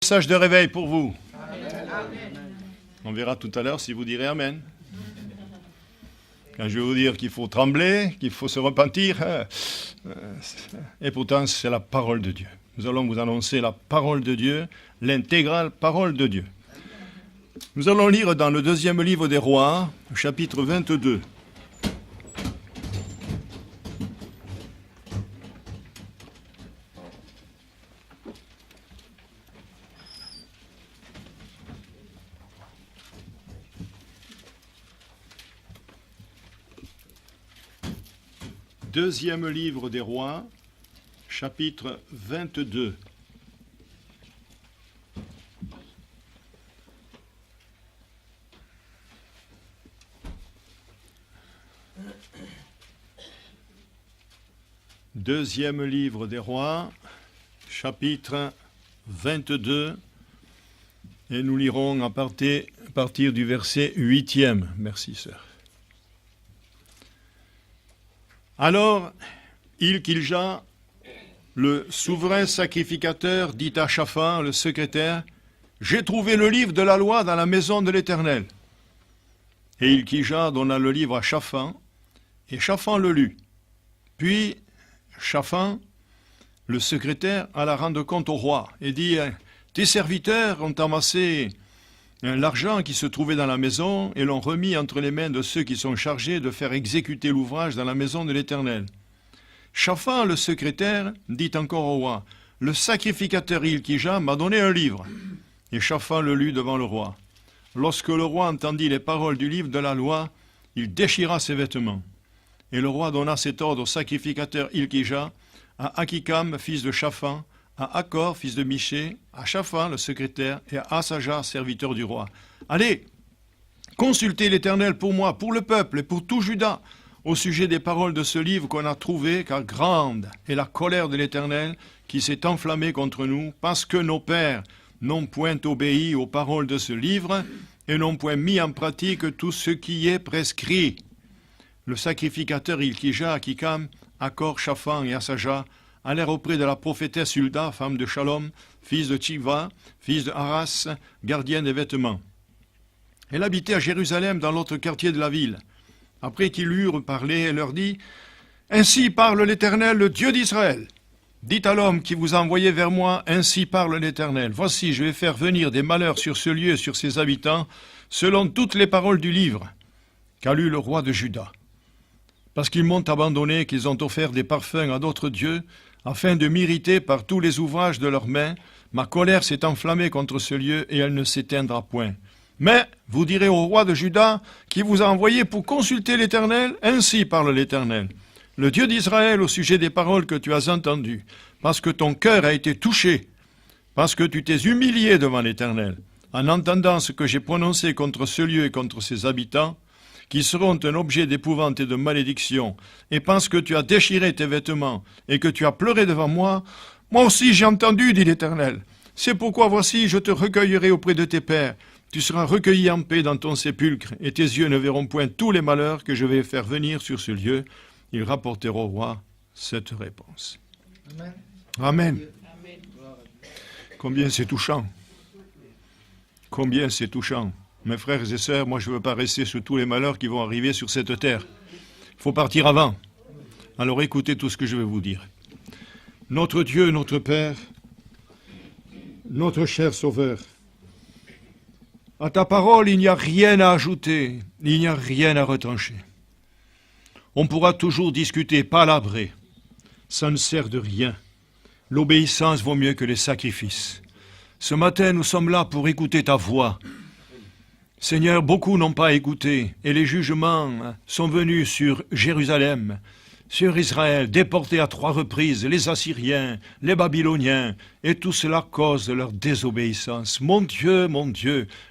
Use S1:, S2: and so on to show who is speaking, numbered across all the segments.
S1: Message de réveil pour vous. On verra tout à l'heure si vous direz Amen. Quand je vais vous dire qu'il faut trembler, qu'il faut se repentir, et pourtant c'est la parole de Dieu. Nous allons vous annoncer la parole de Dieu, l'intégrale parole de Dieu. Nous allons lire dans le deuxième livre des Rois, chapitre 22. Deuxième livre des Rois, chapitre 22. Deuxième livre des Rois, chapitre 22, et nous lirons à partir du verset 8e. Merci, sœur. Alors, Hilkilja, le souverain sacrificateur, dit à Shaphan, le secrétaire, « J'ai trouvé le livre de la loi dans la maison de l'Éternel. » Et Hilkilja donna le livre à Shaphan, et Shaphan le lut. Puis Shaphan, le secrétaire, alla rendre compte au roi, et dit, « Tes serviteurs ont amassé l'argent qui se trouvait dans la maison et l'ont remis entre les mains de ceux qui sont chargés de faire exécuter l'ouvrage dans la maison de l'Éternel. » Shaphan, le secrétaire, dit encore au roi, « Le sacrificateur Hilkilja m'a donné un livre. » Et Shaphan le lut devant le roi. Lorsque le roi entendit les paroles du livre de la loi, il déchira ses vêtements. Et le roi donna cet ordre au sacrificateur Hilkilja, à Akikam, fils de Shaphan, à Akor, fils de Miché, à Shaphan, le secrétaire, et à Asaja, serviteur du roi. « Allez, consultez l'Éternel pour moi, pour le peuple et pour tout Juda, au sujet des paroles de ce livre qu'on a trouvé, car grande est la colère de l'Éternel qui s'est enflammée contre nous, parce que nos pères n'ont point obéi aux paroles de ce livre et n'ont point mis en pratique tout ce qui est prescrit. » Le sacrificateur Hilkilja, Akikam, Akor, Shaphan et Asaja allèrent auprès de la prophétesse Hulda, femme de Shalom, fils de Tchikva, fils de Haras, gardienne des vêtements. Elle habitait à Jérusalem, dans l'autre quartier de la ville. Après qu'ils eurent parlé, elle leur dit, « Ainsi parle l'Éternel, le Dieu d'Israël. Dites à l'homme qui vous a envoyé vers moi, ainsi parle l'Éternel. Voici, je vais faire venir des malheurs sur ce lieu et sur ses habitants, selon toutes les paroles du livre qu'a lu le roi de Juda. Parce qu'ils m'ont abandonné, qu'ils ont offert des parfums à d'autres dieux, afin de m'irriter par tous les ouvrages de leurs mains, ma colère s'est enflammée contre ce lieu et elle ne s'éteindra point. Mais vous direz au roi de Juda, qui vous a envoyé pour consulter l'Éternel, ainsi parle l'Éternel, le Dieu d'Israël, au sujet des paroles que tu as entendues, parce que ton cœur a été touché, parce que tu t'es humilié devant l'Éternel, en entendant ce que j'ai prononcé contre ce lieu et contre ses habitants, qui seront un objet d'épouvante et de malédiction, et parce que tu as déchiré tes vêtements et que tu as pleuré devant moi, moi aussi j'ai entendu, dit l'Éternel. C'est pourquoi voici, je te recueillerai auprès de tes pères. Tu seras recueilli en paix dans ton sépulcre, et tes yeux ne verront point tous les malheurs que je vais faire venir sur ce lieu. Ils rapportèrent au roi cette réponse. Amen. Amen. Amen. Combien c'est touchant. Combien c'est touchant. Mes frères et sœurs, moi je ne veux pas rester sur tous les malheurs qui vont arriver sur cette terre. Il faut partir avant. Alors écoutez tout ce que je vais vous dire. Notre Dieu, notre Père, notre cher Sauveur, à ta parole, il n'y a rien à ajouter, il n'y a rien à retrancher. On pourra toujours discuter, palabrer. Ça ne sert de rien. L'obéissance vaut mieux que les sacrifices. Ce matin, nous sommes là pour écouter ta voix. Seigneur, beaucoup n'ont pas écouté, et les jugements sont venus sur Jérusalem, sur Israël, déportés à 3 reprises, les Assyriens, les Babyloniens, et tout cela à cause de leur désobéissance. Mon Dieu,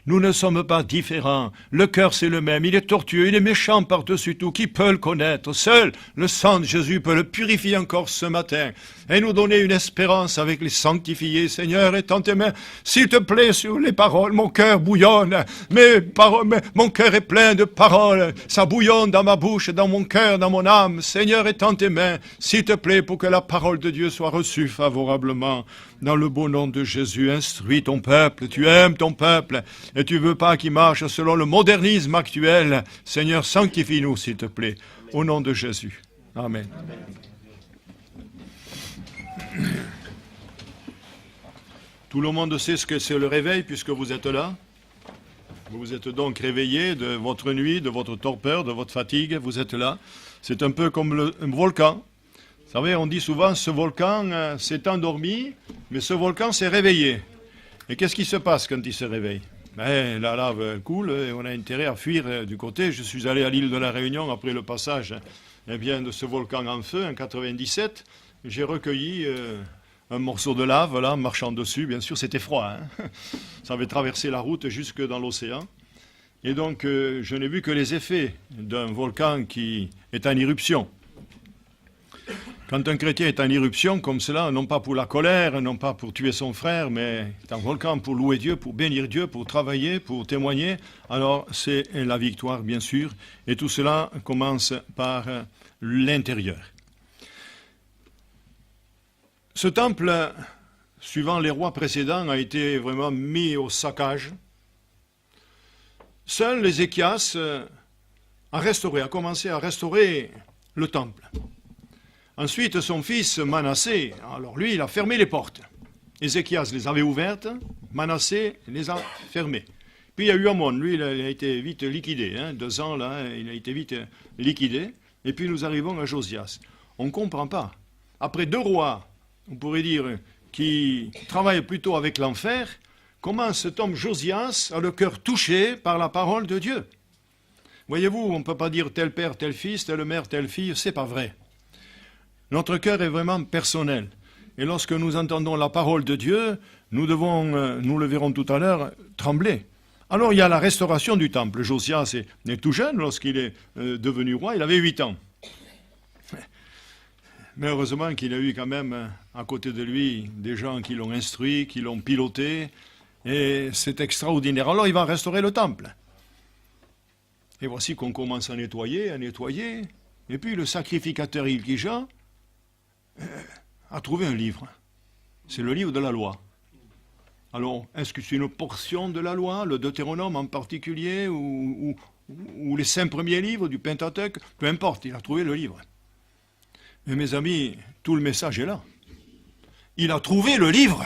S1: nous ne sommes pas différents. Le cœur, c'est le même. Il est tortueux, il est méchant par-dessus tout. Qui peut le connaître? Seul le sang de Jésus peut le purifier encore ce matin et nous donner une espérance avec les sanctifiés. Seigneur, étends tes mains, s'il te plaît, sur les paroles. Mon cœur bouillonne. Mon cœur est plein de paroles. Ça bouillonne dans ma bouche, dans mon cœur, dans mon âme. Seigneur, étends tes mains, s'il te plaît, pour que la parole de Dieu soit reçue favorablement. Dans le beau nom de Jésus, instruis ton peuple, tu aimes ton peuple, et tu veux pas qu'il marche selon le modernisme actuel. Seigneur, sanctifie-nous, s'il te plaît, au nom de Jésus. Amen. Tout le monde sait ce que c'est le réveil, puisque vous êtes là. Vous vous êtes donc réveillé de votre nuit, de votre torpeur, de votre fatigue, vous êtes là. C'est un peu comme un volcan. Vous savez, on dit souvent, ce volcan s'est endormi, mais ce volcan s'est réveillé. Et qu'est-ce qui se passe quand il se réveille? La lave coule et on a intérêt à fuir du côté. Je suis allé à l'île de la Réunion après le passage de ce volcan en feu en 97. J'ai recueilli un morceau de lave, là, marchant dessus. Bien sûr, c'était froid. Ça avait traversé la route jusque dans l'océan. Et donc, je n'ai vu que les effets d'un volcan qui est en éruption. Quand un chrétien est en éruption comme cela, non pas pour la colère, non pas pour tuer son frère, mais est un volcan pour louer Dieu, pour bénir Dieu, pour travailler, pour témoigner, alors c'est la victoire, bien sûr. Et tout cela commence par l'intérieur. Ce temple, suivant les rois précédents, a été vraiment mis au saccage. Seul Ézéchias a commencé à restaurer le temple. Ensuite, son fils Manassé, alors lui, il a fermé les portes. Ézéchias les avait ouvertes, Manassé les a fermées. Puis il y a eu Amon, lui, il a été vite liquidé. 2 ans, là, il a été vite liquidé. Et puis nous arrivons à Josias. On ne comprend pas. Après 2 rois, on pourrait dire, qui travaillent plutôt avec l'enfer, comment cet homme Josias a le cœur touché par la parole de Dieu? Voyez-vous, on ne peut pas dire tel père, tel fils, telle mère, telle fille, c'est pas vrai. Notre cœur est vraiment personnel. Et lorsque nous entendons la parole de Dieu, nous devons, nous le verrons tout à l'heure, trembler. Alors il y a la restauration du temple. Josias est tout jeune lorsqu'il est devenu roi, il avait 8 ans. Mais heureusement qu'il a eu quand même à côté de lui des gens qui l'ont instruit, qui l'ont piloté, et c'est extraordinaire. Alors il va restaurer le temple. Et voici qu'on commence à nettoyer, et puis le sacrificateur Hilkija a trouvé un livre. C'est le livre de la loi. Alors, est-ce que c'est une portion de la loi, le Deutéronome en particulier, ou les 5 premiers livres du Pentateuque? Peu importe, il a trouvé le livre. Mais mes amis, tout le message est là. Il a trouvé le livre.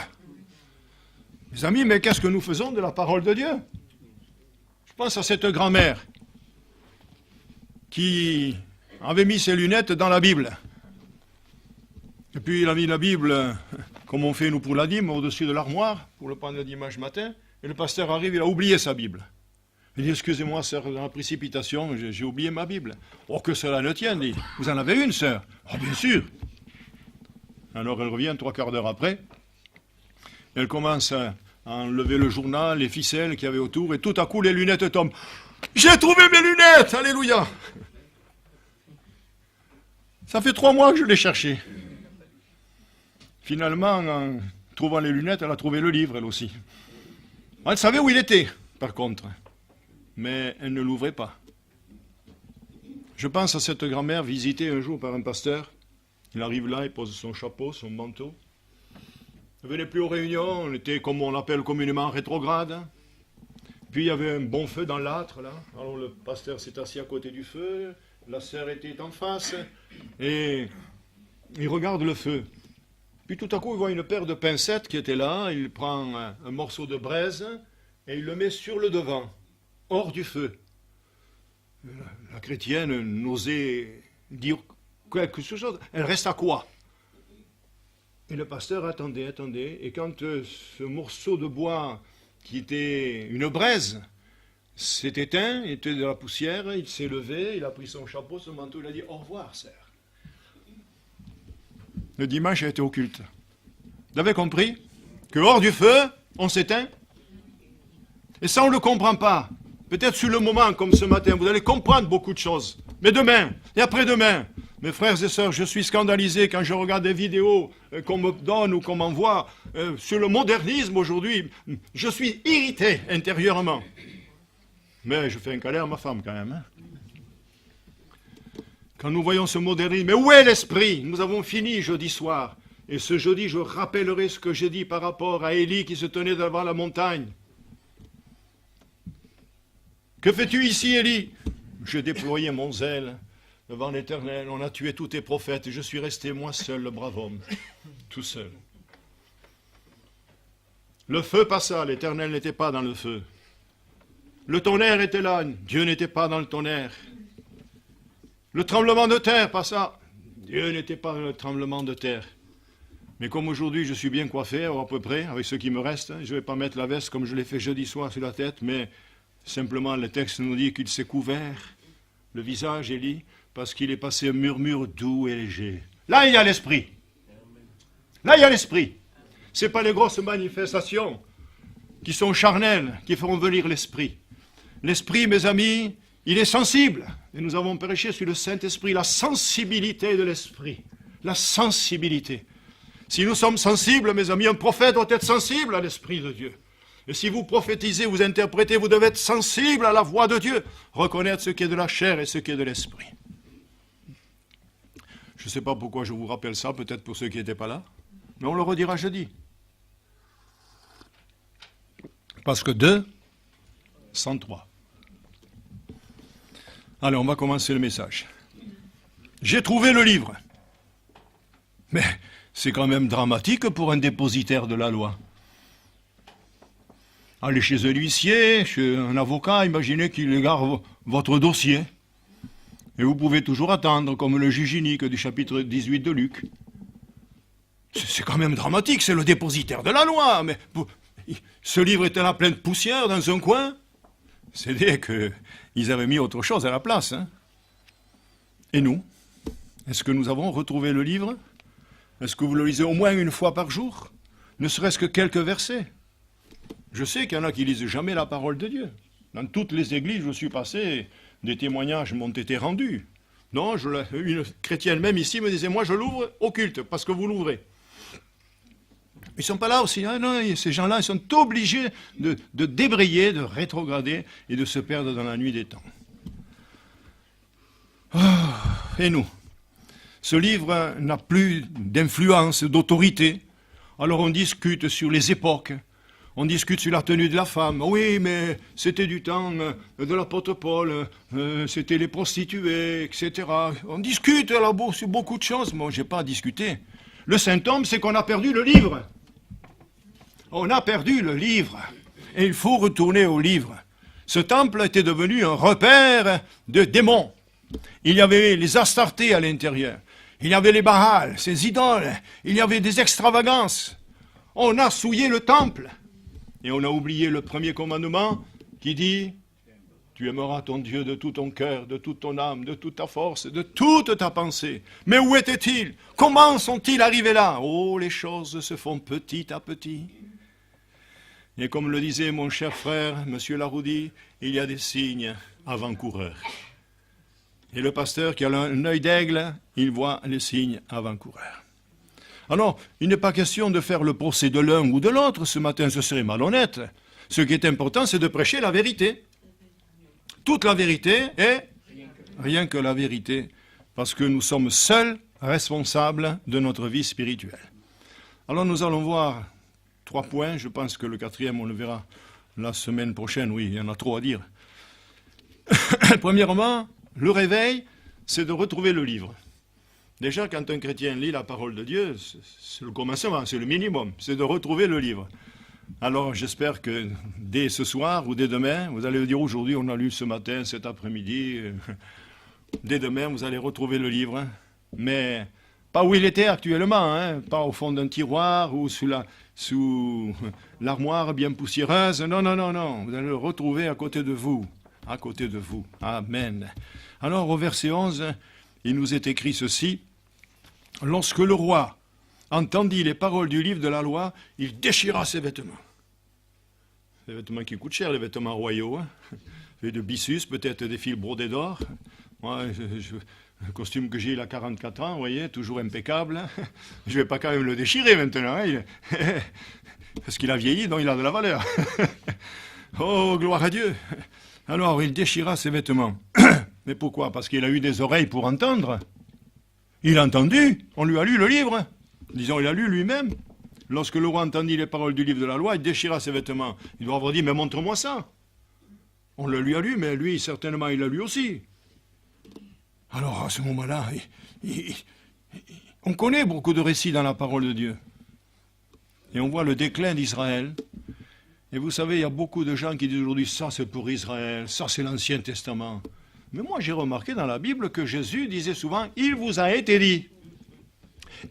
S1: Mes amis, mais qu'est-ce que nous faisons de la parole de Dieu? Je pense à cette grand-mère qui avait mis ses lunettes dans la Bible. Et puis il a mis la Bible, comme on fait nous pour la dîme, au-dessus de l'armoire, pour le pain de dimanche matin, et le pasteur arrive, il a oublié sa Bible. Il dit, excusez-moi, sœur, dans la précipitation, j'ai oublié ma Bible. Oh, que cela ne tienne, dit. Vous en avez une, sœur? Oh, bien sûr. Alors elle revient 3/4 d'heure après. Elle commence à enlever le journal, les ficelles qu'il y avait autour, et tout à coup, les lunettes tombent. J'ai trouvé mes lunettes! Alléluia! Ça fait 3 mois que je les cherchais. Finalement, en trouvant les lunettes, elle a trouvé le livre, elle aussi. Elle savait où il était, par contre. Mais elle ne l'ouvrait pas. Je pense à cette grand-mère visitée un jour par un pasteur. Il arrive là, il pose son chapeau, son manteau. Il ne venait plus aux réunions, on était comme on l'appelle communément rétrograde. Puis il y avait un bon feu dans l'âtre, là. Alors le pasteur s'est assis à côté du feu, la sœur était en face, et il regarde le feu. Puis tout à coup, il voit une paire de pincettes qui était là, il prend un morceau de braise, et il le met sur le devant, hors du feu. La chrétienne n'osait dire quelque chose. Elle reste à quoi? Et le pasteur attendait. Et quand ce morceau de bois, qui était une braise, s'est éteint, il était de la poussière, il s'est levé, il a pris son chapeau, son manteau, il a dit « Au revoir, sœur ». Le dimanche a été au culte. Vous avez compris que hors du feu, on s'éteint? Et ça, on ne le comprend pas. Peut-être sur le moment, comme ce matin, vous allez comprendre beaucoup de choses. Mais demain, et après-demain, mes frères et sœurs, je suis scandalisé quand je regarde des vidéos qu'on me donne ou qu'on m'envoie sur le modernisme aujourd'hui. Je suis irrité intérieurement. Mais je fais un câlin à ma femme quand même. Quand nous voyons ce modernisme, mais où est l'esprit? Nous avons fini jeudi soir. Et ce jeudi, je rappellerai ce que j'ai dit par rapport à Élie qui se tenait devant la montagne. Que fais-tu ici, Élie? J'ai déployé mon zèle devant l'Éternel. On a tué tous tes prophètes et je suis resté moi seul, le brave homme, tout seul. Le feu passa, l'Éternel n'était pas dans le feu. Le tonnerre était là, Dieu n'était pas dans le tonnerre. Le tremblement de terre passa, Dieu n'était pas dans le tremblement de terre. Mais comme aujourd'hui je suis bien coiffé, à peu près, avec ce qui me reste, je ne vais pas mettre la veste comme je l'ai fait jeudi soir sur la tête, mais simplement le texte nous dit qu'il s'est couvert le visage, Élie, parce qu'il est passé un murmure doux et léger. Là, il y a l'esprit. Là, il y a l'esprit. Ce n'est pas les grosses manifestations qui sont charnelles, qui feront venir l'esprit. L'esprit, mes amis, il est sensible. Et nous avons prêché sur le Saint-Esprit, la sensibilité de l'esprit. La sensibilité. Si nous sommes sensibles, mes amis, un prophète doit être sensible à l'Esprit de Dieu. Et si vous prophétisez, vous interprétez, vous devez être sensible à la voix de Dieu. Reconnaître ce qui est de la chair et ce qui est de l'Esprit. Je ne sais pas pourquoi je vous rappelle ça, peut-être pour ceux qui n'étaient pas là. Mais on le redira jeudi. Parce que 2, 103. Allez, on va commencer le message. J'ai trouvé le livre. Mais c'est quand même dramatique pour un dépositaire de la loi. Allez chez un huissier, chez un avocat, imaginez qu'il regarde votre dossier. Et vous pouvez toujours attendre, comme le juge unique du chapitre 18 de Luc. C'est quand même dramatique, c'est le dépositaire de la loi. Mais ce livre était là plein de poussière dans un coin. C'est dire qu'ils avaient mis autre chose à la place. Hein. Et nous, est-ce que nous avons retrouvé le livre? Est-ce que vous le lisez au moins une fois par jour? Ne serait-ce que quelques versets? Je sais qu'il y en a qui lisent jamais la parole de Dieu. Dans toutes les églises où je suis passé, des témoignages m'ont été rendus. Non, une chrétienne même ici me disait, moi je l'ouvre au culte, parce que vous l'ouvrez. Ils ne sont pas là aussi. Hein, non, ces gens-là, ils sont obligés de débrayer, de rétrograder et de se perdre dans la nuit des temps. Oh, et nous? Ce livre n'a plus d'influence, d'autorité. Alors on discute sur les époques. On discute sur la tenue de la femme. Oui, mais c'était du temps de l'apôtre Paul, c'était les prostituées, etc. On discute alors sur beaucoup de choses. Moi, je n'ai pas à discuter. Le symptôme, c'est qu'on a perdu le livre. On a perdu le livre. Et il faut retourner au livre. Ce temple était devenu un repère de démons. Il y avait les Astartés à l'intérieur. Il y avait les Baals, ces idoles. Il y avait des extravagances. On a souillé le temple. Et on a oublié le premier commandement qui dit « Tu aimeras ton Dieu de tout ton cœur, de toute ton âme, de toute ta force, de toute ta pensée. » Mais où étaient-ils? Comment sont-ils arrivés là? Oh, les choses se font petit à petit. Et comme le disait mon cher frère, M. Laroudy, il y a des signes avant-coureurs. Et le pasteur qui a un œil d'aigle, il voit les signes avant-coureurs. Alors, il n'est pas question de faire le procès de l'un ou de l'autre ce matin, ce serait malhonnête. Ce qui est important, c'est de prêcher la vérité. Toute la vérité et rien que la vérité, parce que nous sommes seuls responsables de notre vie spirituelle. Alors nous allons voir 3 points, je pense que le 4e, on le verra la semaine prochaine, oui, il y en a trop à dire. Premièrement, le réveil, c'est de retrouver le livre. Déjà, quand un chrétien lit la parole de Dieu, c'est le commencement, c'est le minimum, c'est de retrouver le livre. Alors, j'espère que dès ce soir ou dès demain, vous allez dire aujourd'hui, on a lu ce matin, cet après-midi, dès demain, vous allez retrouver le livre, mais pas où il était actuellement, hein, pas au fond d'un tiroir ou sous l'armoire bien poussiéreuse, non, non, non, non, vous allez le retrouver à côté de vous, Amen. Alors, au verset 11, il nous est écrit ceci. Lorsque le roi entendit les paroles du livre de la loi, il déchira ses vêtements. Les vêtements qui coûtent cher, les vêtements royaux. Hein. De byssus, peut-être des fils brodés d'or. Moi, le costume que j'ai, il a 44 ans, vous voyez, toujours impeccable. Hein. Je ne vais pas quand même le déchirer maintenant. Hein. Parce qu'il a vieilli, donc il a de la valeur. Oh, gloire à Dieu. Alors, il déchira ses vêtements. Mais pourquoi? Parce qu'il a eu des oreilles pour entendre. Il a entendu, on lui a lu le livre. Disons, il a lu lui-même. Lorsque le roi entendit les paroles du livre de la loi, il déchira ses vêtements. Il doit avoir dit, mais montre-moi ça. On le lui a lu, mais lui, certainement, il l'a lu aussi. Alors, à ce moment-là, on connaît beaucoup de récits dans la parole de Dieu. Et on voit le déclin d'Israël. Et vous savez, il y a beaucoup de gens qui disent aujourd'hui, ça c'est pour Israël, ça c'est l'Ancien Testament. Mais moi j'ai remarqué dans la Bible que Jésus disait souvent, il vous a été dit.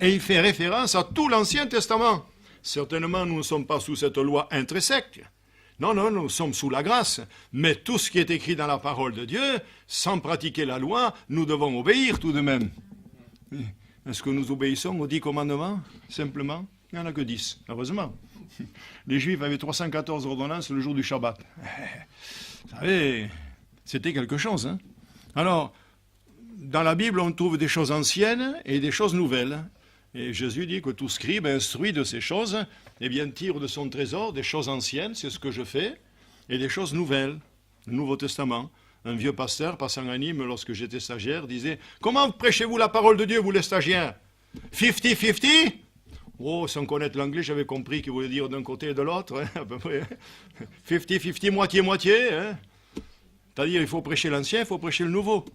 S1: Et il fait référence à tout l'Ancien Testament. Certainement, nous ne sommes pas sous cette loi intrinsèque. Non, non, nous sommes sous la grâce. Mais tout ce qui est écrit dans la parole de Dieu, sans pratiquer la loi, nous devons obéir tout de même. Est-ce que nous obéissons aux 10 commandements, simplement? Il n'y en a que 10, heureusement. Les Juifs avaient 314 ordonnances le jour du Shabbat. Vous savez, c'était quelque chose. Hein? Alors, dans la Bible, on trouve des choses anciennes et des choses nouvelles. Et Jésus dit que tout scribe instruit de ces choses, eh bien, tire de son trésor des choses anciennes, c'est ce que je fais, et des choses nouvelles, le Nouveau Testament. Un vieux pasteur, passant à Nîmes, lorsque j'étais stagiaire, disait « Comment prêchez-vous la parole de Dieu, vous les stagiaires » 50-50 ? Oh, sans connaître l'anglais, j'avais compris qu'il voulait dire d'un côté et de l'autre, hein, à peu près. 50-50, moitié-moitié. Hein. C'est-à-dire, il faut prêcher l'ancien, il faut prêcher le nouveau.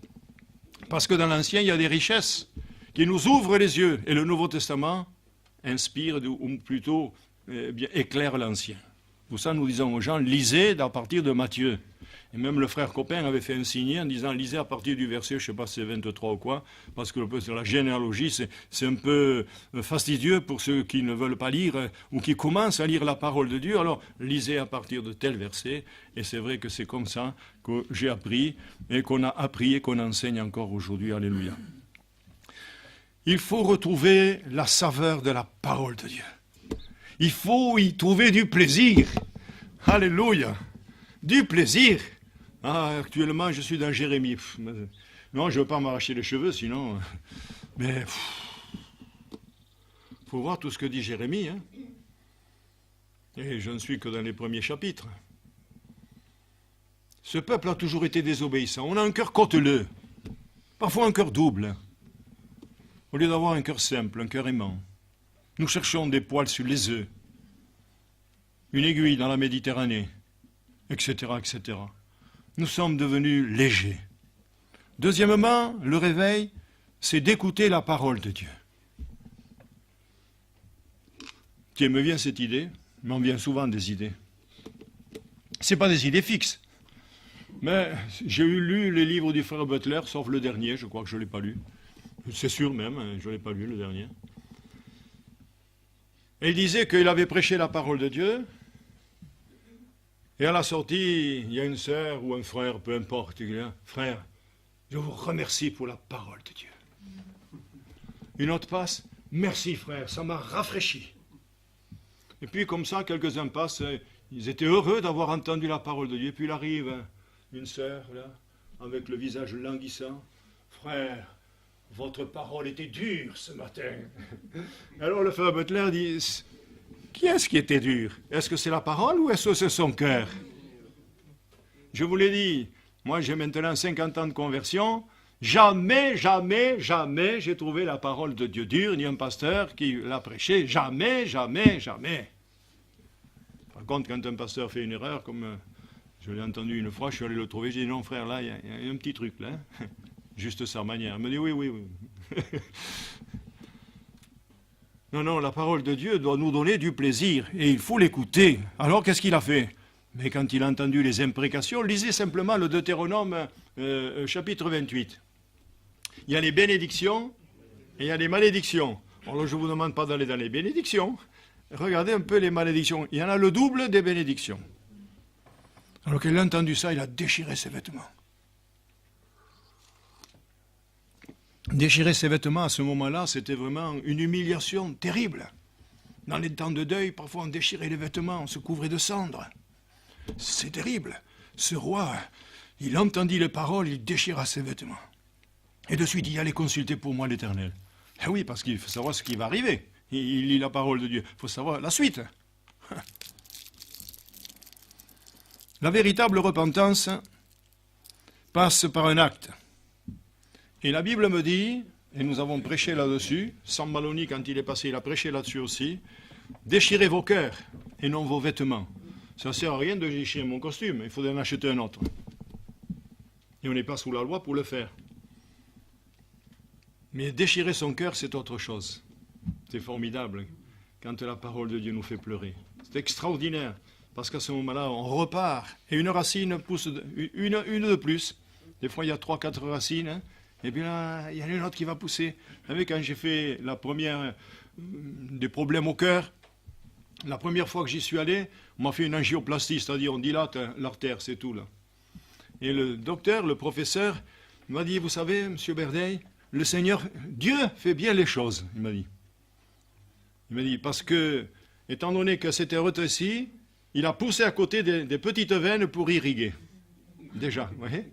S1: Parce que dans l'ancien, il y a des richesses qui nous ouvrent les yeux. Et le Nouveau Testament inspire, ou plutôt éclaire l'ancien. Pour ça, nous disons aux gens, lisez à partir de Matthieu. Et même le frère Copain avait fait un signe en disant, lisez à partir du verset, je ne sais pas si c'est 23 ou quoi, parce que sur la généalogie, c'est un peu fastidieux pour ceux qui ne veulent pas lire ou qui commencent à lire la parole de Dieu. Alors, lisez à partir de tel verset. Et c'est vrai que c'est comme ça que j'ai appris et qu'on a appris et qu'on enseigne encore aujourd'hui. Alléluia. Il faut retrouver la saveur de la parole de Dieu. Il faut y trouver du plaisir. Alléluia. Du plaisir. Ah, actuellement, je suis dans Jérémie. Non, je ne veux pas m'arracher les cheveux, sinon... Mais... Il faut voir tout ce que dit Jérémie. Hein. Et je ne suis que dans les premiers chapitres. Ce peuple a toujours été désobéissant. On a un cœur côteleux. Parfois un cœur double. Au lieu d'avoir un cœur simple, un cœur aimant. Nous cherchons des poils sur les œufs. Une aiguille dans la Méditerranée. Etc., etc. Nous sommes devenus légers. Deuxièmement, le réveil, c'est d'écouter la parole de Dieu. Tiens, me vient cette idée, m'en vient souvent des idées. Ce n'est pas des idées fixes. Mais j'ai lu les livres du frère Butler, sauf le dernier, je crois que je ne l'ai pas lu. C'est sûr même, je ne l'ai pas lu, le dernier. Et il disait qu'il avait prêché la parole de Dieu. Et à la sortie, il y a une sœur ou un frère, peu importe, il dit, frère, je vous remercie pour la parole de Dieu. Une autre passe, merci frère, ça m'a rafraîchi. Et puis comme ça, quelques-uns passent, ils étaient heureux d'avoir entendu la parole de Dieu. Et puis il arrive une sœur, là, avec le visage languissant, frère, votre parole était dure ce matin. Alors le frère Butler dit, qui est-ce qui était dur? Est-ce que c'est la parole ou est-ce que c'est son cœur? Je vous l'ai dit, moi j'ai maintenant 50 ans de conversion, jamais j'ai trouvé la parole de Dieu dure, ni un pasteur qui l'a prêché, jamais. Par contre, quand un pasteur fait une erreur, comme je l'ai entendu une fois, je suis allé le trouver, j'ai dit non frère, là, il y a un petit truc là, hein. Juste sa manière. Il me dit oui. Non, la parole de Dieu doit nous donner du plaisir et il faut l'écouter. Alors qu'est-ce qu'il a fait? Mais quand il a entendu les imprécations, lisez simplement le Deutéronome chapitre 28. Il y a les bénédictions et il y a les malédictions. Alors je ne vous demande pas d'aller dans les bénédictions. Regardez un peu les malédictions. Il y en a le double des bénédictions. Alors qu'il a entendu ça, il a déchiré ses vêtements. Déchirer ses vêtements à ce moment-là, c'était vraiment une humiliation terrible. Dans les temps de deuil, parfois on déchirait les vêtements, on se couvrait de cendres. C'est terrible. Ce roi, il entendit les paroles, il déchira ses vêtements. Et de suite, il allait consulter pour moi l'Éternel. Eh oui, parce qu'il faut savoir ce qui va arriver. Il lit la parole de Dieu. Il faut savoir la suite. La véritable repentance passe par un acte. Et la Bible me dit, et nous avons prêché là-dessus, Sam Maloney, quand il est passé, il a prêché là-dessus aussi, déchirez vos cœurs et non vos vêtements. Ça ne sert à rien de déchirer mon costume, il faudrait en acheter un autre. Et on n'est pas sous la loi pour le faire. Mais déchirer son cœur, c'est autre chose. C'est formidable quand la parole de Dieu nous fait pleurer. C'est extraordinaire, parce qu'à ce moment-là, on repart, et une racine pousse, une de plus. Des fois, il y a 3-4 racines, hein, et puis là, il y en a une autre qui va pousser. Vous savez, quand j'ai fait la première des problèmes au cœur, la première fois que j'y suis allé, on m'a fait une angioplastie, c'est-à-dire on dilate l'artère, c'est tout là. Et le docteur, le professeur, m'a dit, vous savez, monsieur Berdeil, le Seigneur, Dieu fait bien les choses, il m'a dit. Il m'a dit, parce que, étant donné que c'était rétréci, il a poussé à côté des petites veines pour irriguer. Déjà, vous voyez,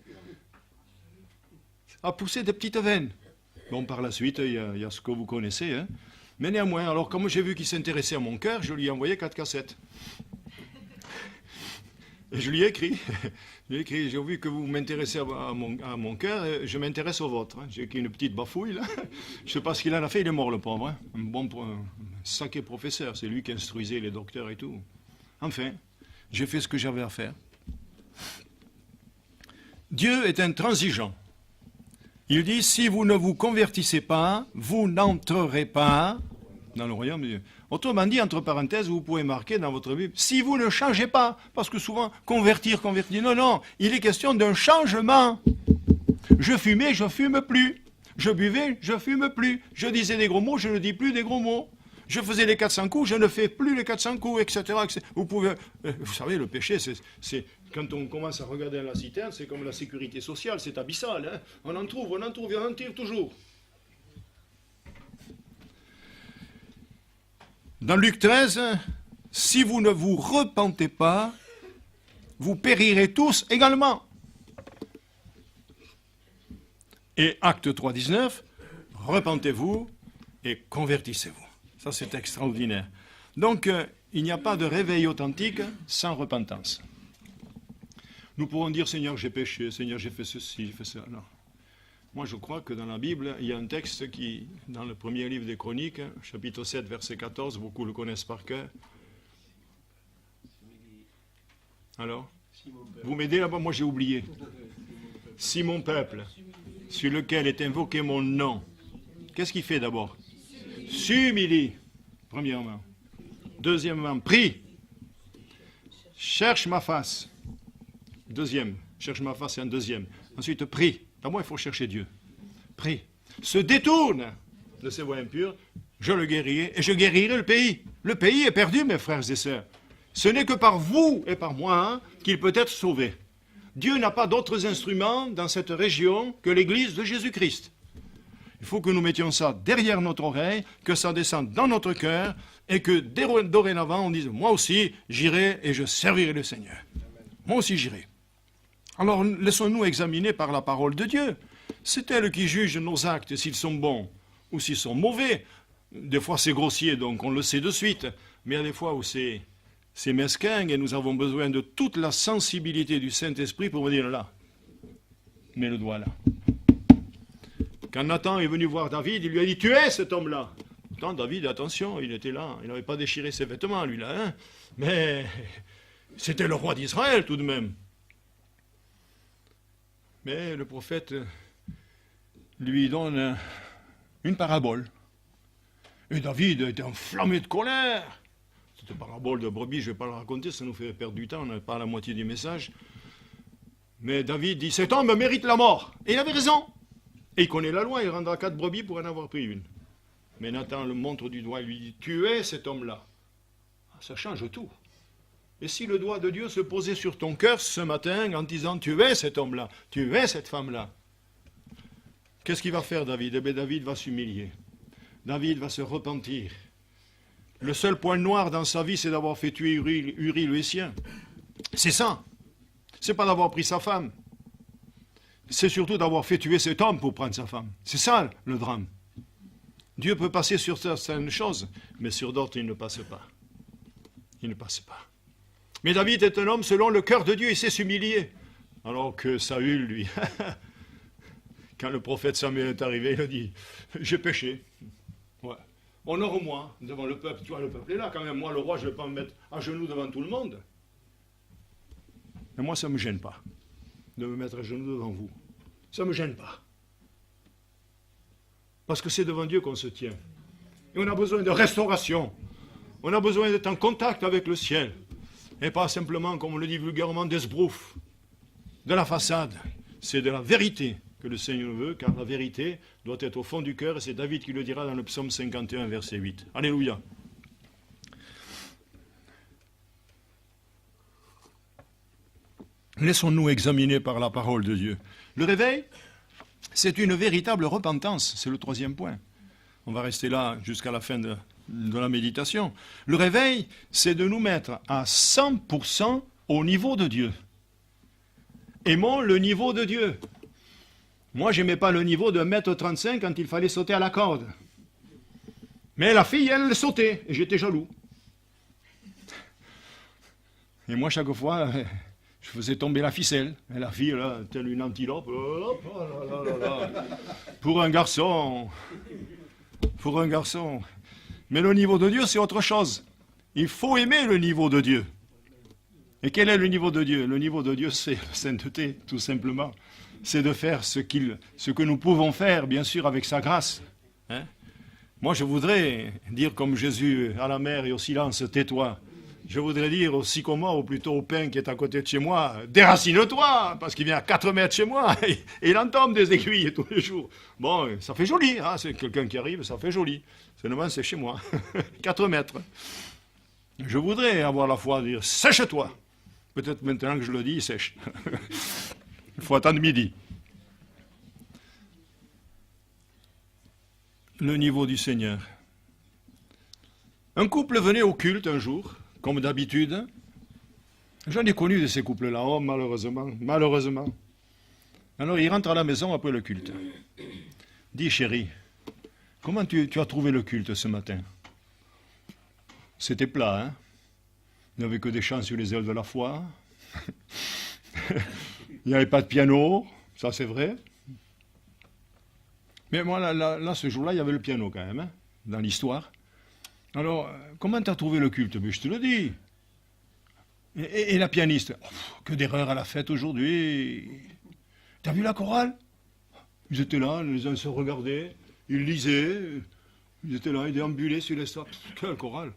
S1: a poussé des petites veines. Bon, par la suite, il y a ce que vous connaissez, hein. Mais néanmoins, alors comme j'ai vu qu'il s'intéressait à mon cœur, je lui ai envoyé 4 cassettes. Et je lui ai écrit, j'ai vu que vous m'intéressez à mon cœur, je m'intéresse au vôtre. Hein. J'ai écrit une petite bafouille, là. Je ne sais pas ce qu'il en a fait, il est mort, le pauvre. Hein. Un sacré professeur, c'est lui qui instruisait les docteurs et tout. Enfin, j'ai fait ce que j'avais à faire. Dieu est intransigeant. Il dit, si vous ne vous convertissez pas, vous n'entrerez pas dans le royaume de Dieu. Autrement dit, entre parenthèses, vous pouvez marquer dans votre Bible, si vous ne changez pas, parce que souvent, convertir, non, il est question d'un changement. Je fumais, je fume plus. Je buvais, je fume plus. Je disais des gros mots, je ne dis plus des gros mots. Je faisais les 400 coups, je ne fais plus les 400 coups, etc. Vous savez, le péché, c'est quand on commence à regarder la citerne, c'est comme la sécurité sociale, c'est abyssal. Hein. On en trouve, et on en tire toujours. Dans Luc 13, si vous ne vous repentez pas, vous périrez tous également. Et Acte 3, 19, repentez-vous et convertissez-vous. Ça, c'est extraordinaire. Donc, il n'y a pas de réveil authentique sans repentance. Nous pourrons dire, Seigneur, j'ai péché, Seigneur, j'ai fait ceci, j'ai fait cela. Non. Moi, je crois que dans la Bible, il y a un texte qui, dans le premier livre des Chroniques, chapitre 7, verset 14, beaucoup le connaissent par cœur. Alors, vous m'aidez là-bas? Moi, j'ai oublié. Si mon peuple, sur lequel est invoqué mon nom, qu'est-ce qu'il fait d'abord? S'humilie, premièrement. Deuxièmement, prie. Cherche ma face. Deuxième, cherche ma face, c'est un deuxième. Ensuite, prie. D'abord, il faut chercher Dieu. Prie. Se détourne de ses voies impures, je le guérirai et je guérirai le pays. Le pays est perdu, mes frères et sœurs. Ce n'est que par vous et par moi qu'il peut être sauvé. Dieu n'a pas d'autres instruments dans cette région que l'Église de Jésus-Christ. Il faut que nous mettions ça derrière notre oreille, que ça descende dans notre cœur et que dorénavant on dise, moi aussi j'irai et je servirai le Seigneur. Moi aussi j'irai. Alors laissons-nous examiner par la parole de Dieu. C'est elle qui juge nos actes, s'ils sont bons ou s'ils sont mauvais. Des fois c'est grossier, donc on le sait de suite. Mais il y a des fois où c'est mesquin et nous avons besoin de toute la sensibilité du Saint-Esprit pour me dire là, mets le doigt là. Quand Nathan est venu voir David, il lui a dit, tu es cet homme-là. Pourtant, David, attention, il était là, il n'avait pas déchiré ses vêtements, lui là, hein. Mais c'était le roi d'Israël tout de même. Mais le prophète lui donne une parabole. Et David était enflammé de colère. Cette parabole de brebis, je ne vais pas la raconter, ça nous fait perdre du temps, on n'a pas la moitié du message. Mais David dit, cet homme mérite la mort. Et il avait raison. Et il connaît la loi, il rendra 4 brebis pour en avoir pris une. Mais Nathan le montre du doigt et lui dit, tu es cet homme-là. Ça change tout. Et si le doigt de Dieu se posait sur ton cœur ce matin en disant, tu es cet homme-là, tu es cette femme-là, qu'est-ce qu'il va faire David? Eh bien, David va s'humilier. David va se repentir. Le seul point noir dans sa vie, c'est d'avoir fait tuer Uri le Hétien. C'est ça. C'est pas d'avoir pris sa femme. C'est surtout d'avoir fait tuer cet homme pour prendre sa femme. C'est ça le drame. Dieu peut passer sur certaines choses, mais sur d'autres, il ne passe pas. Il ne passe pas. Mais David est un homme selon le cœur de Dieu, il sait s'humilier. Alors que Saül, lui, Quand le prophète Samuel est arrivé, il a dit, j'ai péché. Ouais. Honore-moi devant le peuple. Tu vois, le peuple est là quand même. Moi, le roi, je ne vais pas me mettre à genoux devant tout le monde. Mais moi, ça ne me gêne pas de me mettre à genoux devant vous. Ça ne me gêne pas. Parce que c'est devant Dieu qu'on se tient. Et on a besoin de restauration. On a besoin d'être en contact avec le ciel. Et pas simplement, comme on le dit vulgairement, d'esbrouf, de la façade. C'est de la vérité que le Seigneur veut, car la vérité doit être au fond du cœur. Et c'est David qui le dira dans le psaume 51, verset 8. Alléluia. Laissons-nous examiner par la parole de Dieu. Le réveil, c'est une véritable repentance. C'est le troisième point. On va rester là jusqu'à la fin de la méditation. Le réveil, c'est de nous mettre à 100% au niveau de Dieu. Aimons le niveau de Dieu. Moi, je n'aimais pas le niveau de 1,35 m quand il fallait sauter à la corde. Mais la fille, elle sautait, et j'étais jaloux. Et moi, chaque fois, je faisais tomber la ficelle. Et la fille, là, telle une antilope, hop, oh là là là là. Pour un garçon. Mais le niveau de Dieu, c'est autre chose. Il faut aimer le niveau de Dieu. Et quel est le niveau de Dieu? Le niveau de Dieu, c'est la sainteté, tout simplement. C'est de faire ce que nous pouvons faire, bien sûr, avec sa grâce. Hein? Moi, je voudrais dire comme Jésus à la mer et au silence, tais-toi. Je voudrais dire au sycomore, ou plutôt au pin qui est à côté de chez moi, déracine-toi, parce qu'il vient à 4 mètres chez moi, et il en tombe des aiguilles tous les jours. Bon, ça fait joli, hein, c'est quelqu'un qui arrive, ça fait joli. Seulement, c'est chez moi, 4 mètres. Je voudrais avoir la foi de dire, sèche-toi. Peut-être maintenant que je le dis, il sèche. Il faut attendre midi. Le niveau du Seigneur. Un couple venait au culte un jour, comme d'habitude. J'en ai connu de ces couples-là, oh, malheureusement. Alors il rentre à la maison après le culte. Dis, chérie, comment tu as trouvé le culte ce matin? C'était plat, hein? Il n'y avait que des chants sur les ailes de la foi. Il n'y avait pas de piano, ça c'est vrai. Mais moi, là, ce jour-là, il y avait le piano quand même, hein, dans l'histoire. Alors, comment tu as trouvé le culte? Mais je te le dis. Et la pianiste? Oh, que d'erreurs elle a faites aujourd'hui. T'as vu la chorale? Ils étaient là, les uns se regardaient, ils lisaient, ils étaient là, ils déambulaient sur les stars. Quelle chorale!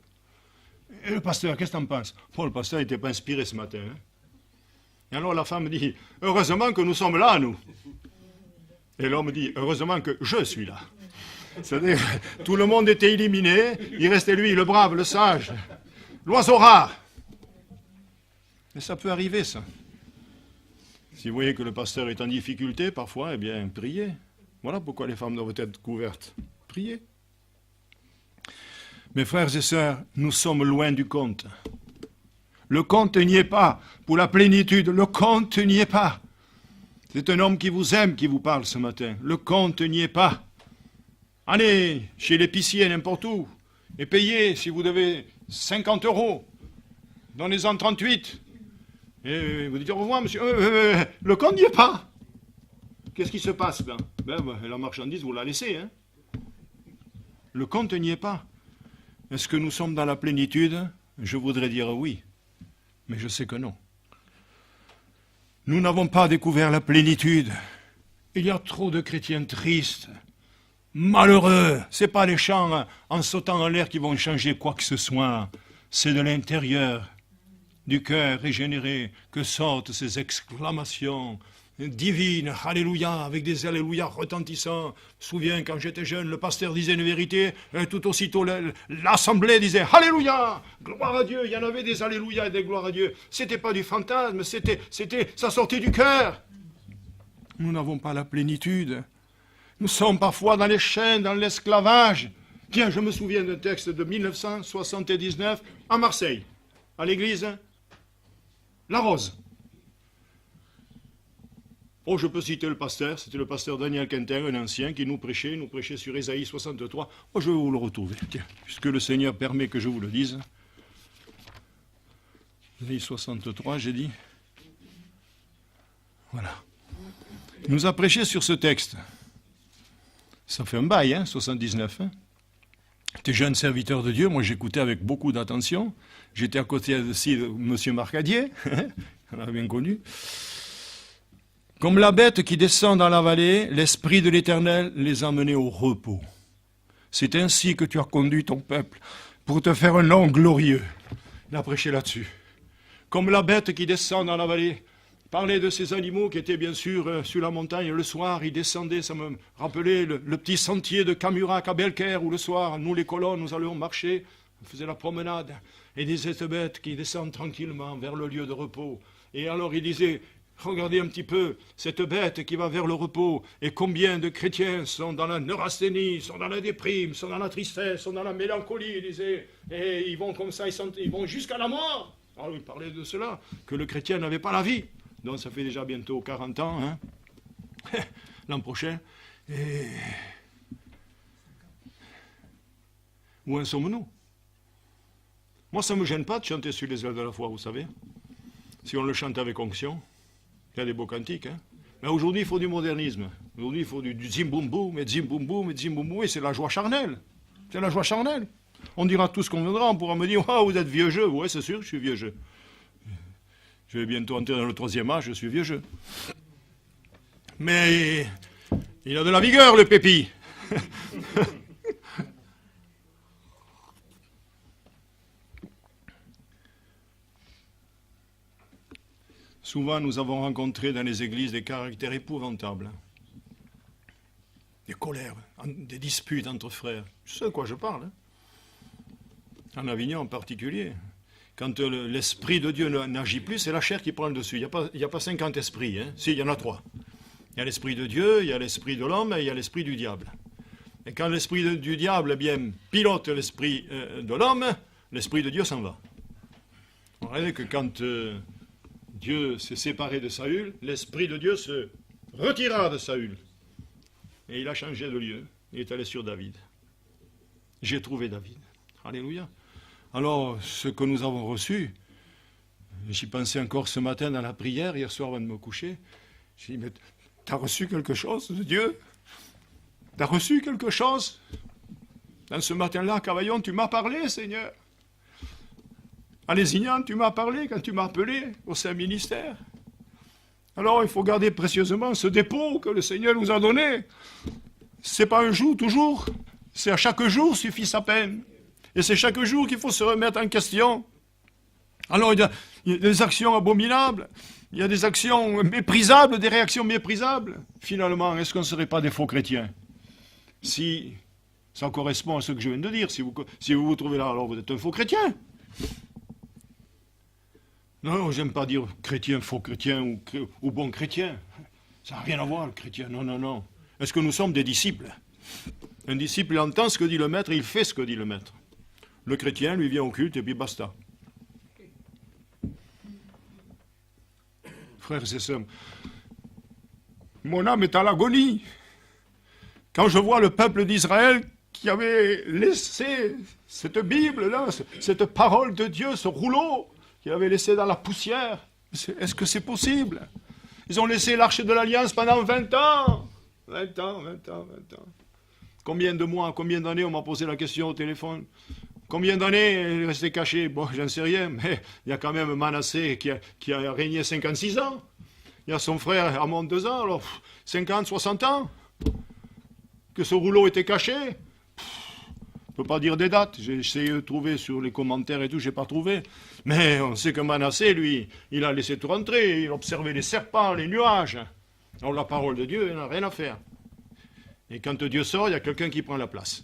S1: Et le pasteur, qu'est-ce que t'en penses? Bon, le pasteur n'était pas inspiré ce matin. Hein. Et alors la femme dit, heureusement que nous sommes là, nous. Et l'homme dit, heureusement que je suis là. C'est-à-dire, tout le monde était éliminé, il restait lui, le brave, le sage, l'oiseau rare. Et ça peut arriver, ça. Si vous voyez que le pasteur est en difficulté, parfois, eh bien, priez. Voilà pourquoi les femmes doivent être couvertes. Priez. Mes frères et sœurs, nous sommes loin du compte. Le compte n'y est pas. Pour la plénitude, le compte n'y est pas. C'est un homme qui vous aime qui vous parle ce matin. Le compte n'y est pas. Allez chez l'épicier, n'importe où, et payez, si vous devez, 50 €. Donnez-en 38. Et vous dites au revoir, monsieur. Le compte n'y est pas. Qu'est-ce qui se passe là? La marchandise, vous la laissez. Hein? Le compte n'y est pas. Est-ce que nous sommes dans la plénitude? Je voudrais dire oui, mais je sais que non. Nous n'avons pas découvert la plénitude. Il y a trop de chrétiens tristes, malheureux. Ce n'est pas les chants en sautant en l'air qui vont changer quoi que ce soit. C'est de l'intérieur, du cœur régénéré, que sortent ces exclamations divines, alléluia, avec des alléluia retentissants. Je me souviens, quand j'étais jeune, le pasteur disait une vérité, et tout aussitôt l'assemblée disait alléluia, gloire à Dieu. Il y en avait des alléluia et des gloires à Dieu. C'était pas du fantasme, ça sortait du cœur. Nous n'avons pas la plénitude. Nous sommes parfois dans les chaînes, dans l'esclavage. Tiens, je me souviens d'un texte de 1979 à Marseille, à l'église La Rose. Oh, je peux citer le pasteur, c'était le pasteur Daniel Quentin, un ancien, qui nous prêchait sur Ésaïe 63. Oh, je vais vous le retrouver, tiens, puisque le Seigneur permet que je vous le dise. Ésaïe 63, j'ai dit. Voilà. Il nous a prêché sur ce texte. Ça fait un bail, 79. J'étais jeune serviteur de Dieu, moi j'écoutais avec beaucoup d'attention. J'étais à côté aussi de M. Marcadier, on l'a bien connu. Comme la bête qui descend dans la vallée, l'Esprit de l'Éternel les a menés au repos. C'est ainsi que tu as conduit ton peuple pour te faire un nom glorieux. Il a prêché là-dessus. Comme la bête qui descend dans la vallée. Parlait de ces animaux qui étaient bien sûr sur la montagne le soir, ils descendaient, ça me rappelait le petit sentier de Camurac à Belcaire où le soir, nous les colons, nous allions marcher, on faisait la promenade, et des cette bêtes qui descendent tranquillement vers le lieu de repos. Et alors il disait, regardez un petit peu cette bête qui va vers le repos, et combien de chrétiens sont dans la neurasthénie, sont dans la déprime, sont dans la tristesse, sont dans la mélancolie, il disait, et ils vont comme ça, ils vont jusqu'à la mort. Alors il parlait de cela, que le chrétien n'avait pas la vie. Donc ça fait déjà bientôt 40 ans, l'an prochain. Et où en sommes-nous? Moi, ça ne me gêne pas de chanter sur les ailes de la foi, vous savez. Si on le chante avec onction, il y a des beaux cantiques. Mais aujourd'hui, il faut du modernisme. Aujourd'hui, il faut du zimboumboum, et zimboumboum, et zimboumboum, et c'est la joie charnelle. C'est la joie charnelle. On dira tout ce qu'on viendra, on pourra me dire, oh, vous êtes vieux jeu. Oui, c'est sûr, je suis vieux jeu. Je vais bientôt entrer dans le 3e âge, je suis vieux jeu. Mais il a de la vigueur, le pépi. Souvent, nous avons rencontré dans les églises des caractères épouvantables. Des colères, des disputes entre frères. Je sais de quoi je parle. En Avignon en particulier. Quand l'Esprit de Dieu n'agit plus, c'est la chair qui prend le dessus. Il n'y a pas 50 esprits. Si, il y en a 3. Il y a l'Esprit de Dieu, il y a l'Esprit de l'homme et il y a l'Esprit du diable. Et quand l'Esprit du diable pilote l'Esprit de l'homme, l'Esprit de Dieu s'en va. Vous voyez que quand Dieu s'est séparé de Saül, l'Esprit de Dieu se retira de Saül. Et il a changé de lieu. Il est allé sur David. J'ai trouvé David. Alléluia. Alors, ce que nous avons reçu, j'y pensais encore ce matin dans la prière, hier soir avant de me coucher, j'ai dit, mais t'as reçu quelque chose de Dieu? T'as reçu quelque chose? Dans ce matin-là, à Cavaillon, tu m'as parlé, Seigneur. À Lézignan, tu m'as parlé quand tu m'as appelé au Saint-Ministère. Alors, il faut garder précieusement ce dépôt que le Seigneur nous a donné. C'est pas un jour, toujours. C'est à chaque jour suffit sa peine. Et c'est chaque jour qu'il faut se remettre en question. Alors, il y a des actions abominables, il y a des actions méprisables, des réactions méprisables. Finalement, est-ce qu'on ne serait pas des faux chrétiens? Si ça correspond à ce que je viens de dire, si vous vous trouvez là, alors vous êtes un faux chrétien. Non, j'aime pas dire chrétien, faux chrétien ou bon chrétien. Ça n'a rien à voir, le chrétien. Non, non, non. Est-ce que nous sommes des disciples? Un disciple, il entend ce que dit le maître et il fait ce que dit le maître. Le chrétien, lui, vient au culte et puis basta. Frères et sœurs, mon âme est à l'agonie. Quand je vois le peuple d'Israël qui avait laissé cette Bible-là, cette parole de Dieu, ce rouleau, qu'il avait laissé dans la poussière, est-ce que c'est possible? Ils ont laissé l'arche de l'Alliance pendant 20 ans. 20 ans. Combien de mois, combien d'années on m'a posé la question au téléphone? Combien d'années il est resté caché? Bon, j'en sais rien, mais il y a quand même Manassé qui a régné 56 ans. Il y a son frère Amon 2 ans, alors 50, 60 ans. Que ce rouleau était caché. Je ne peux pas dire des dates. J'ai essayé de trouver sur les commentaires et tout, je n'ai pas trouvé. Mais on sait que Manassé, lui, il a laissé tout rentrer. Il observait les serpents, les nuages. Alors la parole de Dieu, il n'a rien à faire. Et quand Dieu sort, il y a quelqu'un qui prend la place.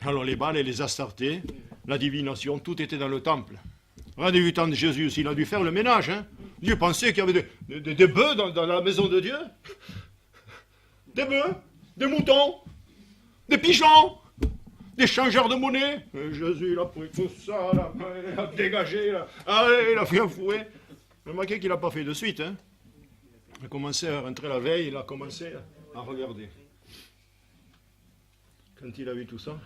S1: Alors les Baals et les Astartés, la divination, tout était dans le temple. Regardez du temps de Jésus, il a dû faire le ménage. Dieu pensait qu'il y avait des bœufs dans la maison de Dieu. Des bœufs, des moutons, des pigeons, des changeurs de monnaie. Et Jésus, il a pris tout ça, là, il a dégagé, là. Allez, il a fait un fouet. Remarquez qu'il n'a pas fait de suite. Il a commencé à rentrer la veille, il a commencé à regarder. Quand il a vu tout ça,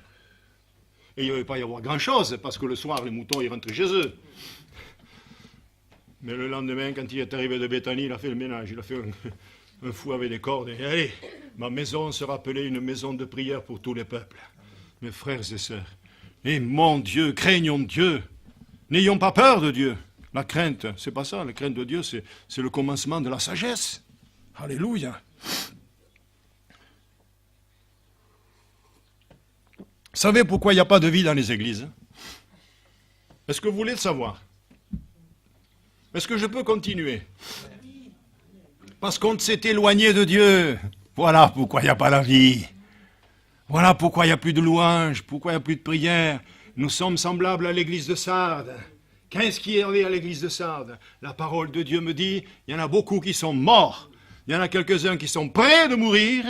S1: et il ne devait pas y avoir grand-chose, parce que le soir, les moutons, ils rentraient chez eux. Mais le lendemain, quand il est arrivé de Béthanie, il a fait le ménage. Il a fait un fou avec des cordes, et allez, ma maison sera appelée une maison de prière pour tous les peuples. Mes frères et sœurs, et mon Dieu, craignons Dieu, n'ayons pas peur de Dieu. La crainte, c'est pas ça, la crainte de Dieu, c'est le commencement de la sagesse. Alléluia. Vous savez pourquoi il n'y a pas de vie dans les églises? Est-ce que vous voulez le savoir? Est-ce que je peux continuer? Parce qu'on s'est éloigné de Dieu. Voilà pourquoi il n'y a pas la vie. Voilà pourquoi il n'y a plus de louanges, pourquoi il n'y a plus de prières. Nous sommes semblables à l'église de Sardes. Qu'est-ce qu'il y avait à l'église de Sardes? La parole de Dieu me dit, il y en a beaucoup qui sont morts. Il y en a quelques-uns qui sont prêts de mourir,